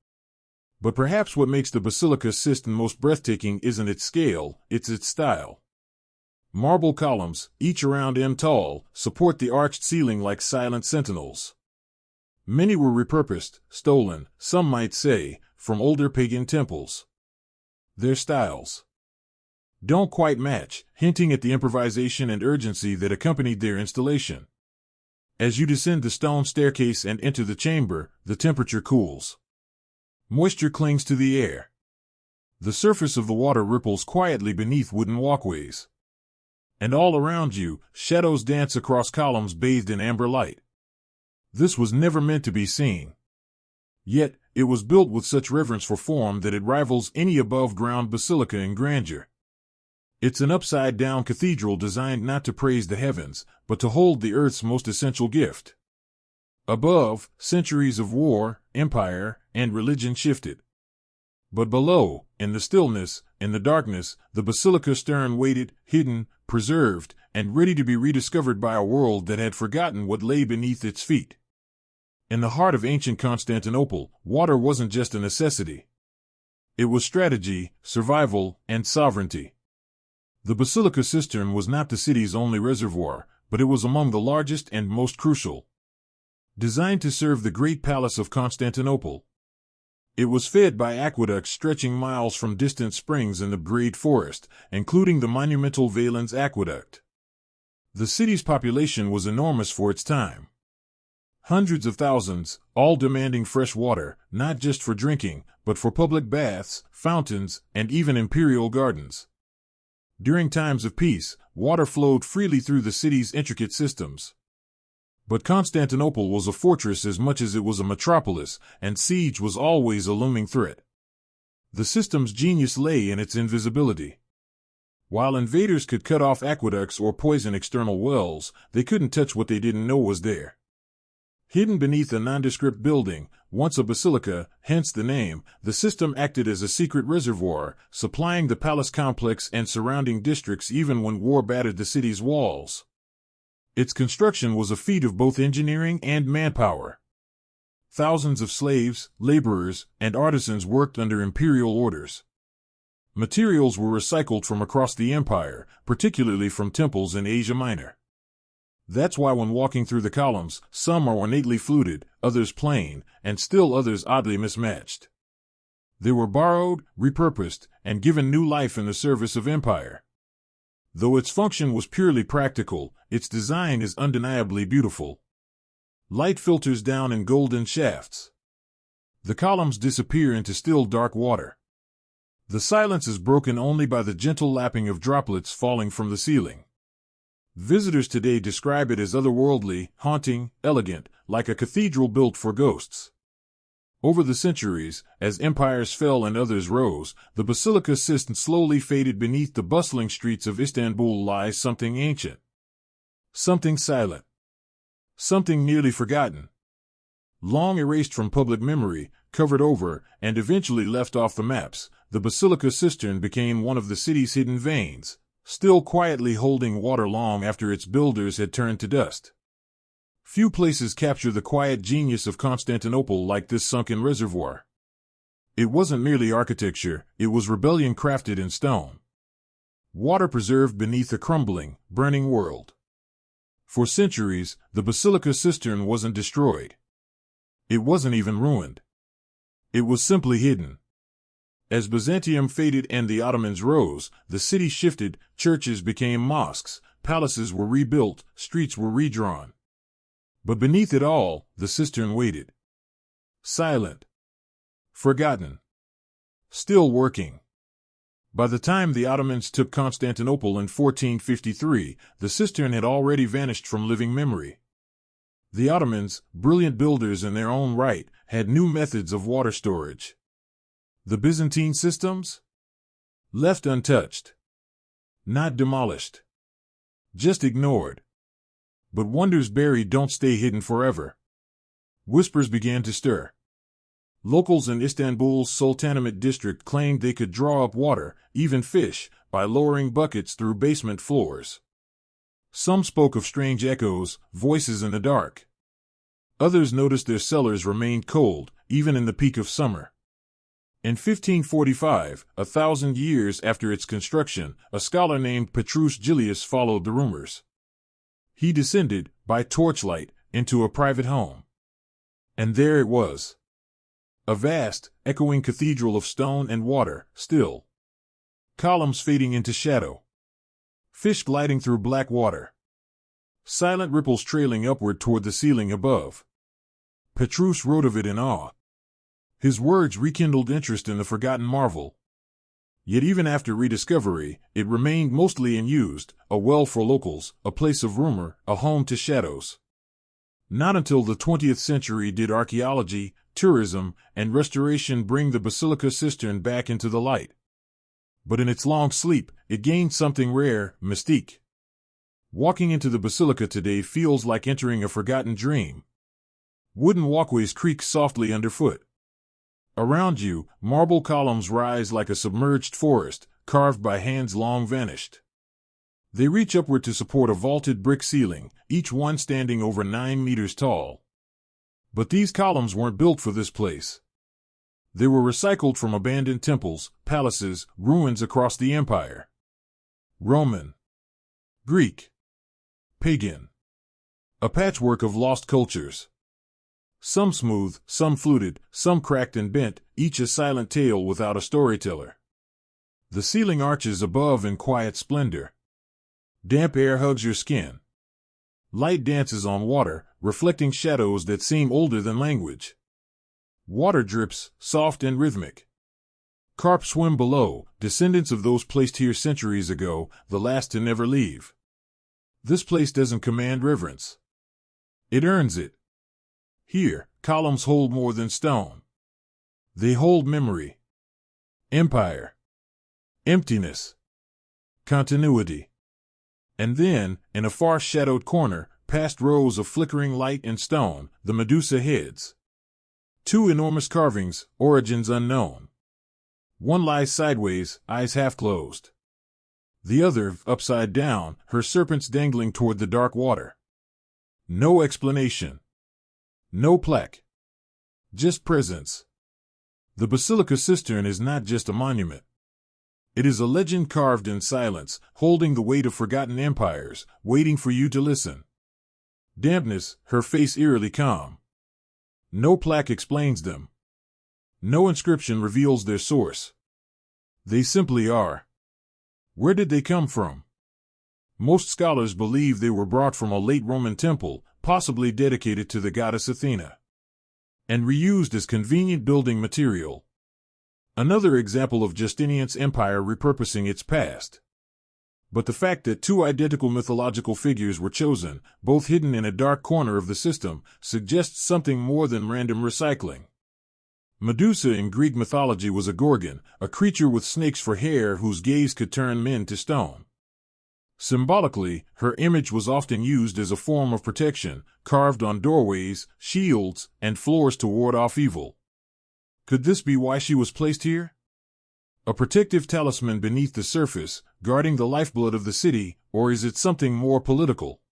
But perhaps what makes the Basilica Cistern most breathtaking isn't its scale, it's its style. Marble columns, each around m tall, support the arched ceiling like silent sentinels. Many were repurposed, stolen, some might say, from older pagan temples. Their styles don't quite match, hinting at the improvisation and urgency that accompanied their installation. As you descend the stone staircase and enter the chamber, the temperature cools. Moisture clings to the air. The surface of the water ripples quietly beneath wooden walkways. And all around you, shadows dance across columns bathed in amber light. This was never meant to be seen. Yet, it was built with such reverence for form that it rivals any above-ground basilica in grandeur. It's an upside-down cathedral designed not to praise the heavens, but to hold the earth's most essential gift. Above, centuries of war, empire, and religion shifted. But below, in the stillness, in the darkness, the basilica stern waited, hidden, preserved, and ready to be rediscovered by a world that had forgotten what lay beneath its feet. In the heart of ancient Constantinople, water wasn't just a necessity. It was strategy, survival, and sovereignty. The Basilica Cistern was not the city's only reservoir, but it was among the largest and most crucial. Designed to serve the great palace of Constantinople, it was fed by aqueducts stretching miles from distant springs in the Great Forest, including the monumental Valens Aqueduct. The city's population was enormous for its time. Hundreds of thousands, all demanding fresh water, not just for drinking, but for public baths, fountains, and even imperial gardens. During times of peace, water flowed freely through the city's intricate systems. But Constantinople was a fortress as much as it was a metropolis, and siege was always a looming threat. The system's genius lay in its invisibility. While invaders could cut off aqueducts or poison external wells, they couldn't touch what they didn't know was there. Hidden beneath a nondescript building, once a basilica, hence the name, the system acted as a secret reservoir, supplying the palace complex and surrounding districts even when war battered the city's walls. Its construction was a feat of both engineering and manpower. Thousands of slaves, laborers, and artisans worked under imperial orders. Materials were recycled from across the empire, particularly from temples in Asia Minor. That's why when walking through the columns, some are ornately fluted, others plain, and still others oddly mismatched. They were borrowed, repurposed, and given new life in the service of empire. Though its function was purely practical, its design is undeniably beautiful. Light filters down in golden shafts. The columns disappear into still dark water. The silence is broken only by the gentle lapping of droplets falling from the ceiling. Visitors today describe it as otherworldly, haunting, elegant, like a cathedral built for ghosts. Over the centuries, as empires fell and others rose, the Basilica Cistern slowly faded. Beneath the bustling streets of Istanbul lies something ancient. Something silent. Something nearly forgotten. Long erased from public memory, covered over, and eventually left off the maps, the Basilica Cistern became one of the city's hidden veins, still quietly holding water long after its builders had turned to dust. Few places capture the quiet genius of Constantinople like this sunken reservoir. It wasn't merely architecture, it was rebellion crafted in stone. Water preserved beneath a crumbling, burning world. For centuries, the Basilica Cistern wasn't destroyed. It wasn't even ruined. It was simply hidden. As Byzantium faded and the Ottomans rose, the city shifted, churches became mosques, palaces were rebuilt, streets were redrawn. But beneath it all, the cistern waited. Silent. Forgotten. Still working. By the time the Ottomans took Constantinople in 1453, the cistern had already vanished from living memory. The Ottomans, brilliant builders in their own right, had new methods of water storage. The Byzantine systems? Left untouched. Not demolished. Just ignored. But wonders buried don't stay hidden forever. Whispers began to stir. Locals in Istanbul's Sultanahmet district claimed they could draw up water, even fish, by lowering buckets through basement floors. Some spoke of strange echoes, voices in the dark. Others noticed their cellars remained cold, even in the peak of summer. In 1545, 1,000 years after its construction, a scholar named Petrus Gilius followed the rumors. He descended, by torchlight, into a private home. And there it was. A vast, echoing cathedral of stone and water, still. Columns fading into shadow. Fish gliding through black water. Silent ripples trailing upward toward the ceiling above. Petrus wrote of it in awe. His words rekindled interest in the forgotten marvel. Yet even after rediscovery, it remained mostly unused, a well for locals, a place of rumor, a home to shadows. Not until the 20th century did archaeology, tourism, and restoration bring the Basilica Cistern back into the light. But in its long sleep, it gained something rare, mystique. Walking into the basilica today feels like entering a forgotten dream. Wooden walkways creak softly underfoot. Around you, marble columns rise like a submerged forest, carved by hands long vanished. They reach upward to support a vaulted brick ceiling, each one standing over 9 meters tall. But these columns weren't built for this place. They were recycled from abandoned temples, palaces, ruins across the empire. Roman, Greek, pagan. A patchwork of lost cultures. Some smooth, some fluted, some cracked and bent, each a silent tale without a storyteller. The ceiling arches above in quiet splendor. Damp air hugs your skin. Light dances on water, reflecting shadows that seem older than language. Water drips, soft and rhythmic. Carp swim below, descendants of those placed here centuries ago, the last to never leave. This place doesn't command reverence. It earns it. Here, columns hold more than stone. They hold memory. Empire. Emptiness. Continuity. And then, in a far shadowed corner, past rows of flickering light and stone, the Medusa heads. 2 enormous carvings, origins unknown. One lies sideways, eyes half closed. The other, upside down, her serpents dangling toward the dark water. No explanation. No plaque. Just presence. The Basilica Cistern is not just a monument. It is a legend carved in silence, holding the weight of forgotten empires, waiting for you to listen. Dampness, her face eerily calm. No plaque explains them. No inscription reveals their source. They simply are. Where did they come from? Most scholars believe they were brought from a late Roman temple, possibly dedicated to the goddess Athena, and reused as convenient building material. Another example of Justinian's empire repurposing its past. But the fact that 2 identical mythological figures were chosen, both hidden in a dark corner of the system, suggests something more than random recycling. Medusa in Greek mythology was a gorgon, a creature with snakes for hair whose gaze could turn men to stone. Symbolically, her image was often used as a form of protection, carved on doorways, shields, and floors to ward off evil. Could this be why she was placed here? A protective talisman beneath the surface, guarding the lifeblood of the city, or is it something more political?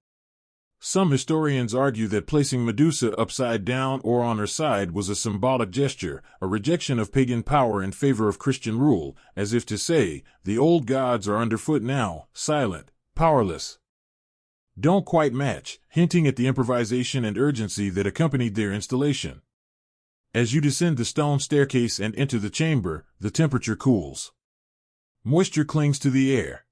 Some historians argue that placing Medusa upside down or on her side was a symbolic gesture, a rejection of pagan power in favor of Christian rule, as if to say, the old gods are underfoot now, silent, powerless. Don't quite match, hinting at the improvisation and urgency that accompanied their installation. As you descend the stone staircase and enter the chamber, the temperature cools. Moisture clings to the air.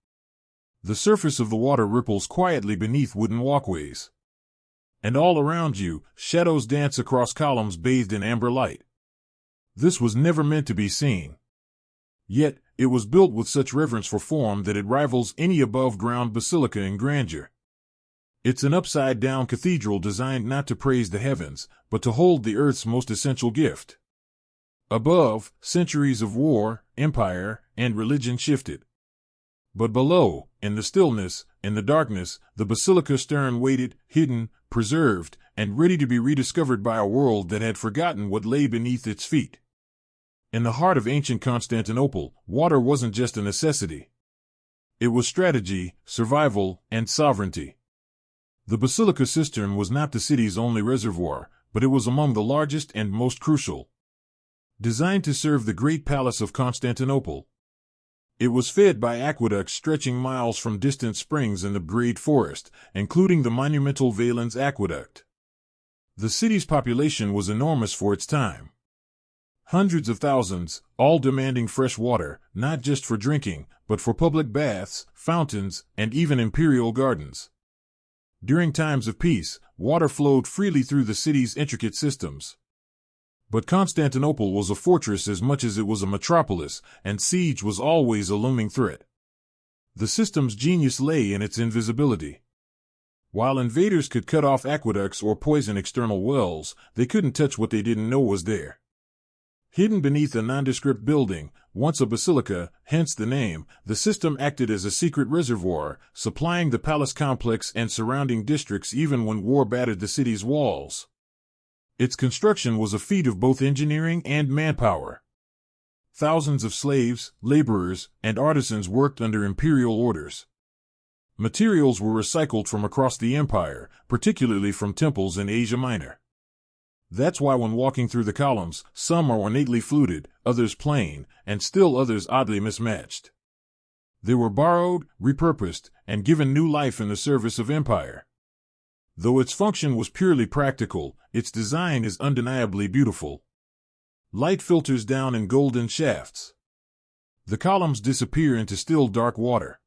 The surface of the water ripples quietly beneath wooden walkways. And all around you, shadows dance across columns bathed in amber light. This was never meant to be seen. Yet, it was built with such reverence for form that it rivals any above-ground basilica in grandeur. It's an upside-down cathedral designed not to praise the heavens, but to hold the earth's most essential gift. Above, centuries of war, empire, and religion shifted. But below, in the stillness, in the darkness, the Basilica Cistern waited, hidden, preserved, and ready to be rediscovered by a world that had forgotten what lay beneath its feet. In the heart of ancient Constantinople, water wasn't just a necessity. It was strategy, survival, and sovereignty. The Basilica Cistern was not the city's only reservoir, but it was among the largest and most crucial. Designed to serve the great palace of Constantinople, it was fed by aqueducts stretching miles from distant springs in the Belgrade forest, including the monumental Valens Aqueduct. The city's population was enormous for its time. Hundreds of thousands, all demanding fresh water, not just for drinking, but for public baths, fountains, and even imperial gardens. During times of peace, water flowed freely through the city's intricate systems. But Constantinople was a fortress as much as it was a metropolis, and siege was always a looming threat. The system's genius lay in its invisibility. While invaders could cut off aqueducts or poison external wells, they couldn't touch what they didn't know was there. Hidden beneath a nondescript building, once a basilica, hence the name, the system acted as a secret reservoir, supplying the palace complex and surrounding districts even when war battered the city's walls. Its construction was a feat of both engineering and manpower. Thousands of slaves, laborers, and artisans worked under imperial orders. Materials were recycled from across the empire, particularly from temples in Asia Minor. That's why when walking through the columns, some are ornately fluted, others plain, and still others oddly mismatched. They were borrowed, repurposed, and given new life in the service of empire. Though its function was purely practical, its design is undeniably beautiful. Light filters down in golden shafts. The columns disappear into still dark water.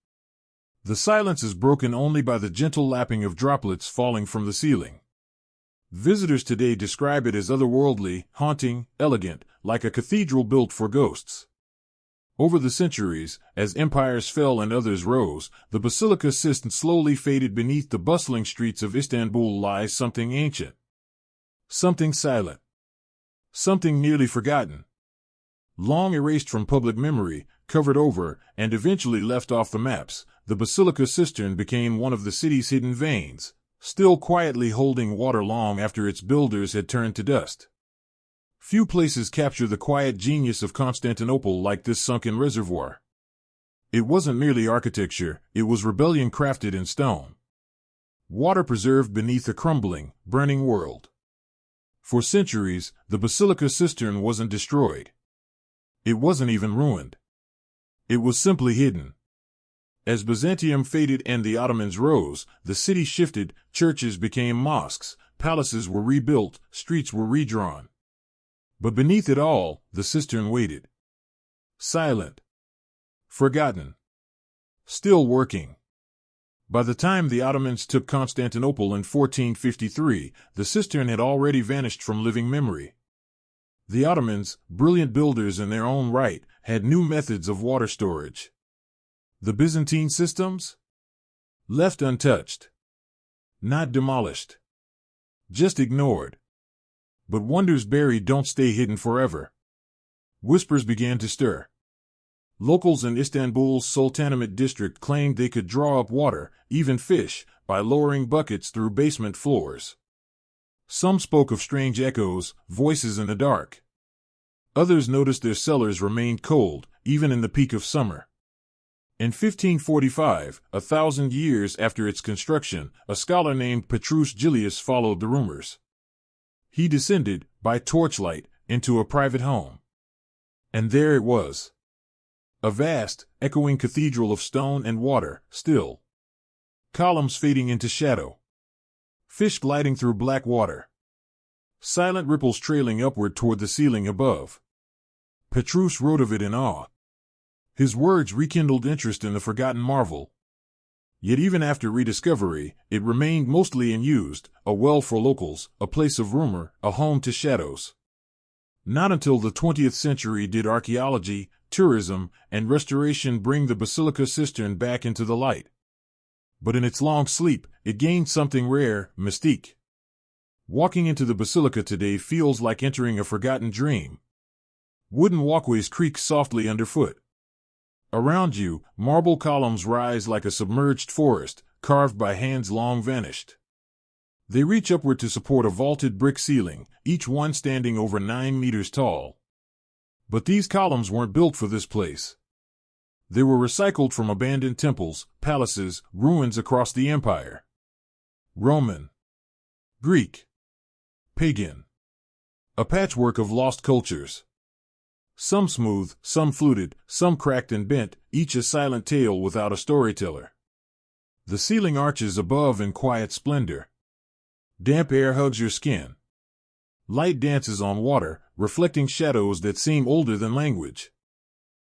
The silence is broken only by the gentle lapping of droplets falling from the ceiling. Visitors today describe it as otherworldly, haunting, elegant, like a cathedral built for ghosts. Over the centuries, as empires fell and others rose, the Basilica Cistern slowly faded. Beneath the bustling streets of Istanbul lies something ancient. Something silent. Something nearly forgotten. Long erased from public memory, covered over, and eventually left off the maps, the Basilica Cistern became one of the city's hidden veins, still quietly holding water long after its builders had turned to dust. Few places capture the quiet genius of Constantinople like this sunken reservoir. It wasn't merely architecture, it was rebellion crafted in stone. Water preserved beneath a crumbling, burning world. For centuries, the Basilica Cistern wasn't destroyed. It wasn't even ruined. It was simply hidden. As Byzantium faded and the Ottomans rose, the city shifted, churches became mosques, palaces were rebuilt, streets were redrawn. But beneath it all, the cistern waited. Silent. Forgotten. Still working. By the time the Ottomans took Constantinople in 1453, the cistern had already vanished from living memory. The Ottomans, brilliant builders in their own right, had new methods of water storage. The Byzantine systems? Left untouched. Not demolished. Just ignored. But wonders buried don't stay hidden forever. Whispers began to stir. Locals in Istanbul's Sultanahmet district claimed they could draw up water, even fish, by lowering buckets through basement floors. Some spoke of strange echoes, voices in the dark. Others noticed their cellars remained cold, even in the peak of summer. In 1545, 1,000 years after its construction, a scholar named Petrus Gilius followed the rumors. He descended, by torchlight, into a private home. And there it was. A vast, echoing cathedral of stone and water, still. Columns fading into shadow. Fish gliding through black water. Silent ripples trailing upward toward the ceiling above. Petrus wrote of it in awe. His words rekindled interest in the forgotten marvel. Yet even after rediscovery, it remained mostly unused, a well for locals, a place of rumor, a home to shadows. Not until the 20th century did archaeology, tourism, and restoration bring the Basilica Cistern back into the light. But in its long sleep, it gained something rare, mystique. Walking into the basilica today feels like entering a forgotten dream. Wooden walkways creak softly underfoot. Around you, marble columns rise like a submerged forest, carved by hands long vanished. They reach upward to support a vaulted brick ceiling, each one standing over 9 meters tall. But these columns weren't built for this place. They were recycled from abandoned temples, palaces, ruins across the empire. Roman, Greek, pagan. A patchwork of lost cultures. Some smooth, some fluted, some cracked and bent, each a silent tale without a storyteller. The ceiling arches above in quiet splendor. Damp air hugs your skin. Light dances on water, reflecting shadows that seem older than language.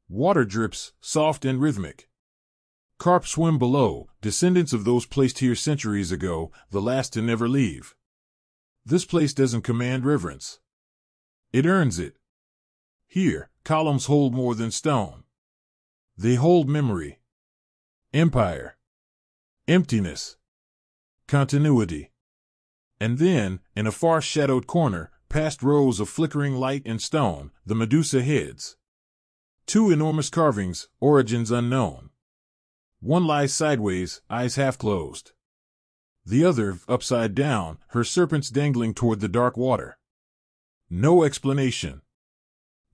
Water drips, soft and rhythmic. Carp swim below, descendants of those placed here centuries ago, the last to never leave. This place doesn't command reverence. It earns it. Here, columns hold more than stone. They hold memory. Empire. Emptiness. Continuity. And then, in a far shadowed corner, past rows of flickering light and stone, the Medusa heads. 2 enormous carvings, origins unknown. One lies sideways, eyes half closed. The other, upside down, her serpents dangling toward the dark water. No explanation.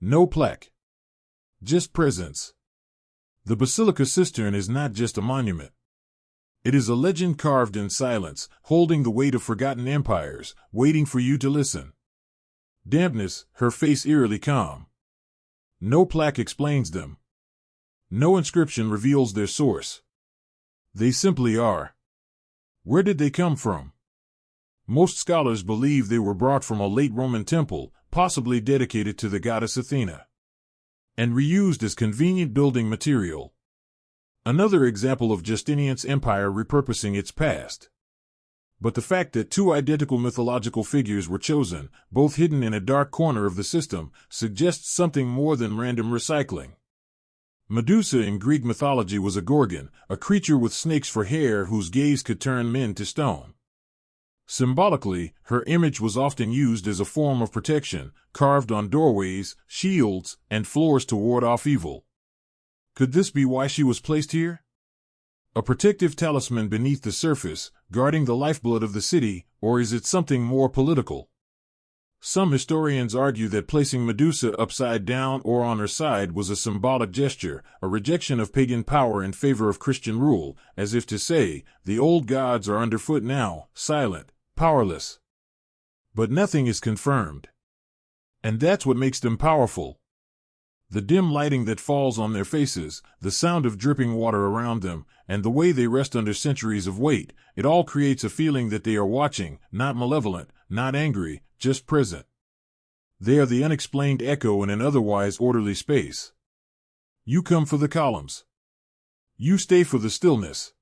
No plaque. Just presence. The Basilica Cistern is not just a monument. It is a legend carved in silence, holding the weight of forgotten empires, waiting for you to listen. Dampness, her face eerily calm. No plaque explains them. No inscription reveals their source. They simply are. Where did they come from? Most scholars believe they were brought from a late Roman temple, possibly dedicated to the goddess Athena, and reused as convenient building material. Another example of Justinian's empire repurposing its past. But the fact that two identical mythological figures were chosen, both hidden in a dark corner of the system, suggests something more than random recycling. Medusa in Greek mythology was a gorgon, a creature with snakes for hair whose gaze could turn men to stone. Symbolically, her image was often used as a form of protection, carved on doorways, shields, and floors to ward off evil. Could this be why she was placed here? A protective talisman beneath the surface, guarding the lifeblood of the city, or is it something more political? Some historians argue that placing Medusa upside down or on her side was a symbolic gesture, a rejection of pagan power in favor of Christian rule, as if to say, the old gods are underfoot now, silent, powerless. But nothing is confirmed. And that's what makes them powerful. The dim lighting that falls on their faces, the sound of dripping water around them, and the way they rest under centuries of weight, it all creates a feeling that they are watching, not malevolent, not angry, just present. They are the unexplained echo in an otherwise orderly space. You come for the columns. You stay for the stillness.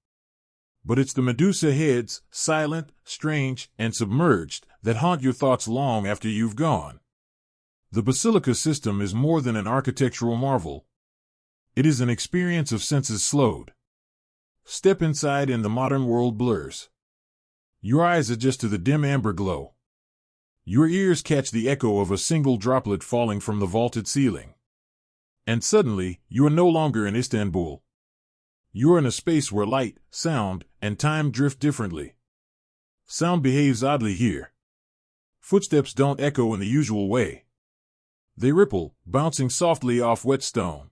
But it's the Medusa heads, silent, strange, and submerged, that haunt your thoughts long after you've gone. The Basilica system is more than an architectural marvel. It is an experience of senses slowed. Step inside and the modern world blurs. Your eyes adjust to the dim amber glow. Your ears catch the echo of a single droplet falling from the vaulted ceiling. And suddenly, you are no longer in Istanbul. You are in a space where light, sound, and time drift differently. Sound behaves oddly here. Footsteps don't echo in the usual way. They ripple, bouncing softly off wet stone.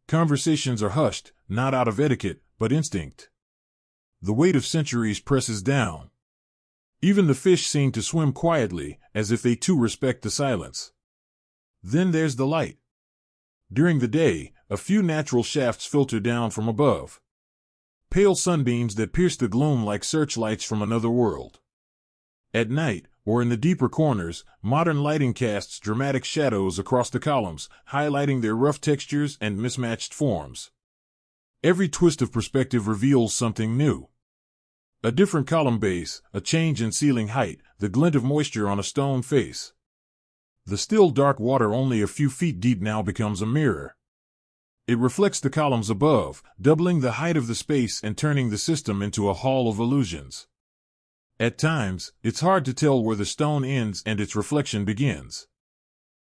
Conversations are hushed, not out of etiquette, but instinct. The weight of centuries presses down. Even the fish seem to swim quietly, as if they too respect the silence. Then there's the light. During the day, a few natural shafts filter down from above. Pale sunbeams that pierce the gloom like searchlights from another world. At night, or in the deeper corners, modern lighting casts dramatic shadows across the columns, highlighting their rough textures and mismatched forms. Every twist of perspective reveals something new. A different column base, a change in ceiling height, the glint of moisture on a stone face. The still dark water only a few feet deep now becomes a mirror. It reflects the columns above, doubling the height of the space and turning the system into a hall of illusions. At times, it's hard to tell where the stone ends and its reflection begins.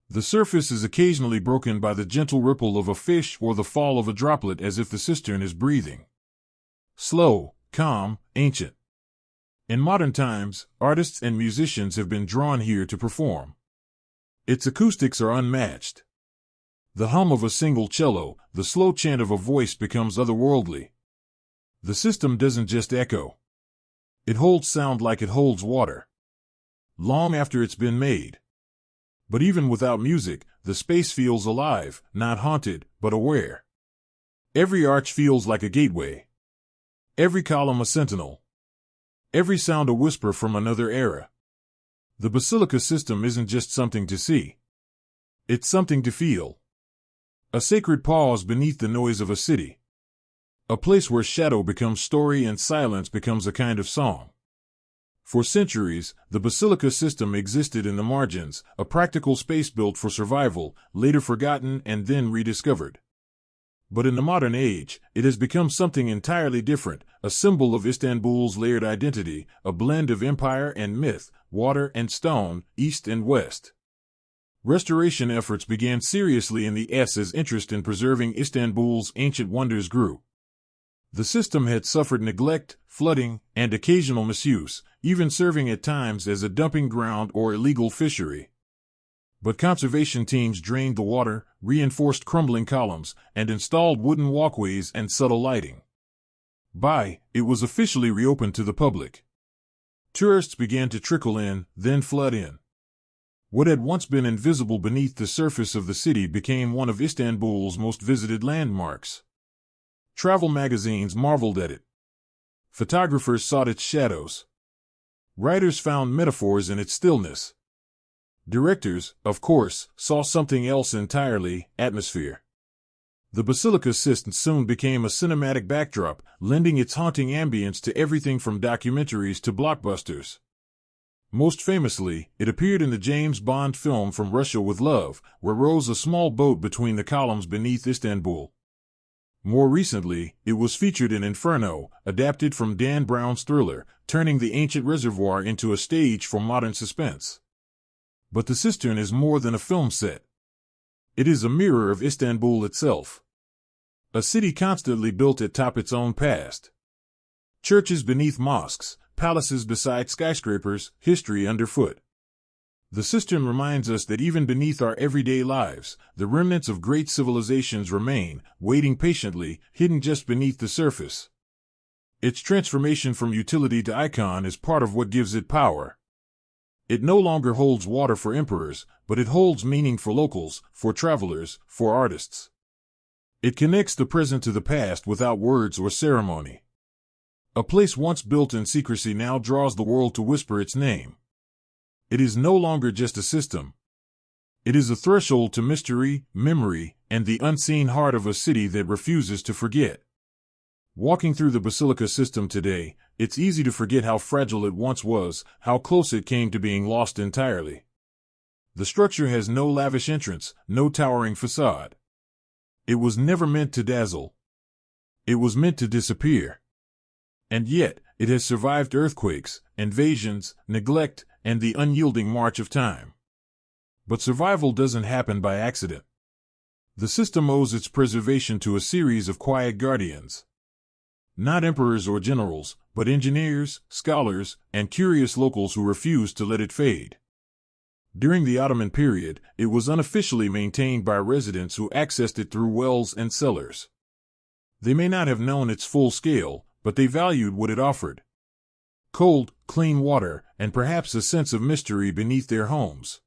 The surface is occasionally broken by the gentle ripple of a fish or the fall of a droplet as if the cistern is breathing. Slow, calm, ancient. In modern times, artists and musicians have been drawn here to perform. Its acoustics are unmatched. The hum of a single cello, the slow chant of a voice becomes otherworldly. The system doesn't just echo. It holds sound like it holds water. Long after it's been made. But even without music, the space feels alive, not haunted, but aware. Every arch feels like a gateway. Every column a sentinel. Every sound a whisper from another era. The Basilica system isn't just something to see. It's something to feel. A sacred pause beneath the noise of a city. A place where shadow becomes story and silence becomes a kind of song. For centuries, the Basilica system existed in the margins, a practical space built for survival, later forgotten and then rediscovered. But in the modern age, it has become something entirely different, a symbol of Istanbul's layered identity, a blend of empire and myth, water and stone, east and west. Restoration efforts began seriously in the S as interest in preserving Istanbul's ancient wonders grew. The system had suffered neglect, flooding, and occasional misuse, even serving at times as a dumping ground or illegal fishery. But conservation teams drained the water, reinforced crumbling columns, and installed wooden walkways and subtle lighting. It was officially reopened to the public. Tourists began to trickle in, then flood in. What had once been invisible beneath the surface of the city became one of Istanbul's most visited landmarks. Travel magazines marveled at it. Photographers sought its shadows. Writers found metaphors in its stillness. Directors, of course, saw something else entirely: atmosphere. The Basilica Cistern soon became a cinematic backdrop, lending its haunting ambience to everything from documentaries to blockbusters. Most famously, it appeared in the James Bond film From Russia with Love, where rose a small boat between the columns beneath Istanbul. More recently, it was featured in Inferno, adapted from Dan Brown's thriller, turning the ancient reservoir into a stage for modern suspense. But the cistern is more than a film set. It is a mirror of Istanbul itself. A city constantly built atop its own past. Churches beneath mosques, palaces beside skyscrapers, history underfoot. The cistern reminds us that even beneath our everyday lives, the remnants of great civilizations remain, waiting patiently, hidden just beneath the surface. Its transformation from utility to icon is part of what gives it power. It no longer holds water for emperors, but it holds meaning for locals, for travelers, for artists. It connects the present to the past without words or ceremony. A place once built in secrecy now draws the world to whisper its name. It is no longer just a system. It is a threshold to mystery, memory, and the unseen heart of a city that refuses to forget. Walking through the Basilica Cistern today, it's easy to forget how fragile it once was, how close it came to being lost entirely. The structure has no lavish entrance, no towering facade. It was never meant to dazzle. It was meant to disappear. And yet, it has survived earthquakes, invasions, neglect, and the unyielding march of time. But survival doesn't happen by accident. The system owes its preservation to a series of quiet guardians. Not emperors or generals, but engineers, scholars, and curious locals who refused to let it fade. During the Ottoman period, it was unofficially maintained by residents who accessed it through wells and cellars. They may not have known its full scale, but they valued what it offered: cold, clean water, and perhaps a sense of mystery beneath their homes.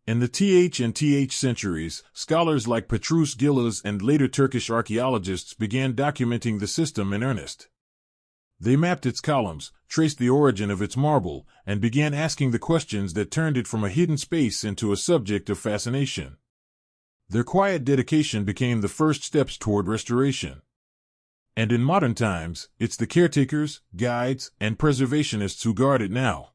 In the Th centuries, scholars like Petrus Gillas and later Turkish archaeologists began documenting the system in earnest. They mapped its columns, traced the origin of its marble, and began asking the questions that turned it from a hidden space into a subject of fascination. Their quiet dedication became the first steps toward restoration. And in modern times, it's the caretakers, guides, and preservationists who guard it now.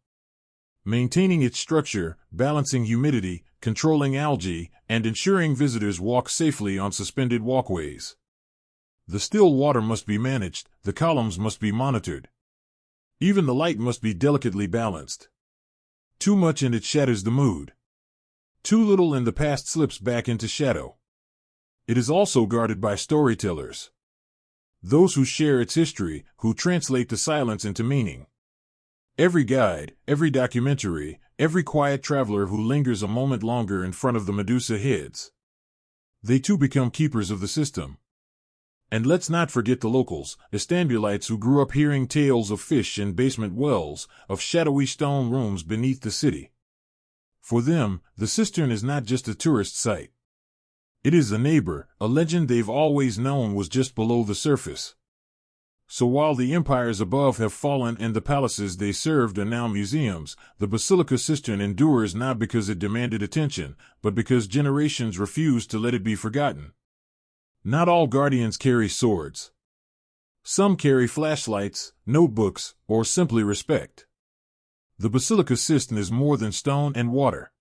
Maintaining its structure, balancing humidity, controlling algae, and ensuring visitors walk safely on suspended walkways. The still water must be managed, the columns must be monitored. Even the light must be delicately balanced. Too much and it shatters the mood. Too little and the past slips back into shadow. It is also guarded by storytellers. Those who share its history, who translate the silence into meaning. Every guide, every documentary, every quiet traveler who lingers a moment longer in front of the Medusa heads. They too become keepers of the system. And let's not forget the locals, Istanbulites who grew up hearing tales of fish in basement wells, of shadowy stone rooms beneath the city. For them, the cistern is not just a tourist site. It is a neighbor, a legend they've always known was just below the surface. So while the empires above have fallen and the palaces they served are now museums, the Basilica Cistern endures not because it demanded attention, but because generations refused to let it be forgotten. Not all guardians carry swords. Some carry flashlights, notebooks, or simply respect. The Basilica Cistern is more than stone and water.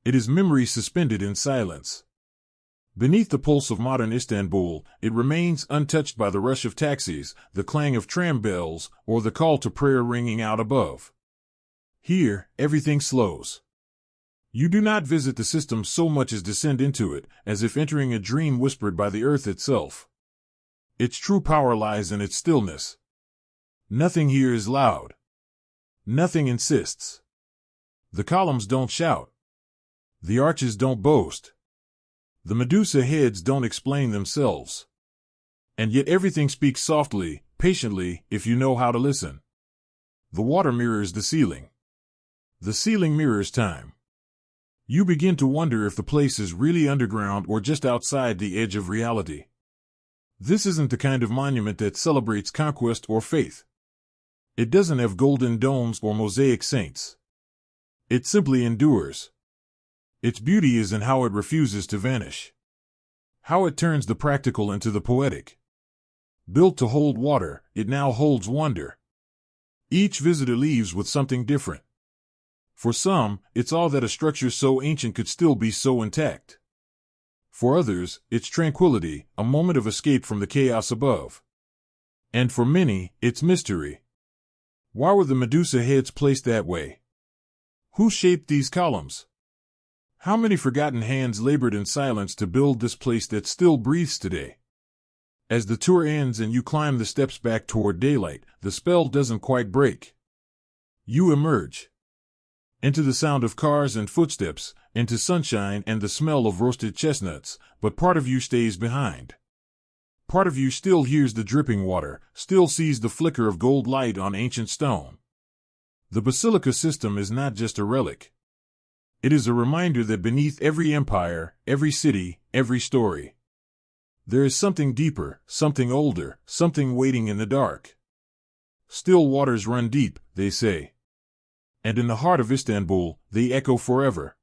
It is memory suspended in silence. Beneath the pulse of modern Istanbul, it remains untouched by the rush of taxis, the clang of tram bells, or the call to prayer ringing out above. Here, everything slows. You do not visit the system so much as descend into it, as if entering a dream whispered by the earth itself. Its true power lies in its stillness. Nothing here is loud. Nothing insists. The columns don't shout. The arches don't boast. The Medusa heads don't explain themselves. And yet everything speaks softly, patiently, if you know how to listen. The water mirrors the ceiling. The ceiling mirrors time. You begin to wonder if the place is really underground or just outside the edge of reality. This isn't the kind of monument that celebrates conquest or faith. It doesn't have golden domes or mosaic saints. It simply endures. Its beauty is in how it refuses to vanish. How it turns the practical into the poetic. Built to hold water, it now holds wonder. Each visitor leaves with something different. For some, it's awe that a structure so ancient could still be so intact. For others, it's tranquility, a moment of escape from the chaos above. And for many, it's mystery. Why were the Medusa heads placed that way? Who shaped these columns? How many forgotten hands labored in silence to build this place that still breathes today? As the tour ends and you climb the steps back toward daylight, the spell doesn't quite break. You emerge. Into the sound of cars and footsteps, into sunshine and the smell of roasted chestnuts, but part of you stays behind. Part of you still hears the dripping water, still sees the flicker of gold light on ancient stone. The Basilica Cistern is not just a relic. It is a reminder that beneath every empire, every city, every story, there is something deeper, something older, something waiting in the dark. Still waters run deep, they say. And in the heart of Istanbul, they echo forever.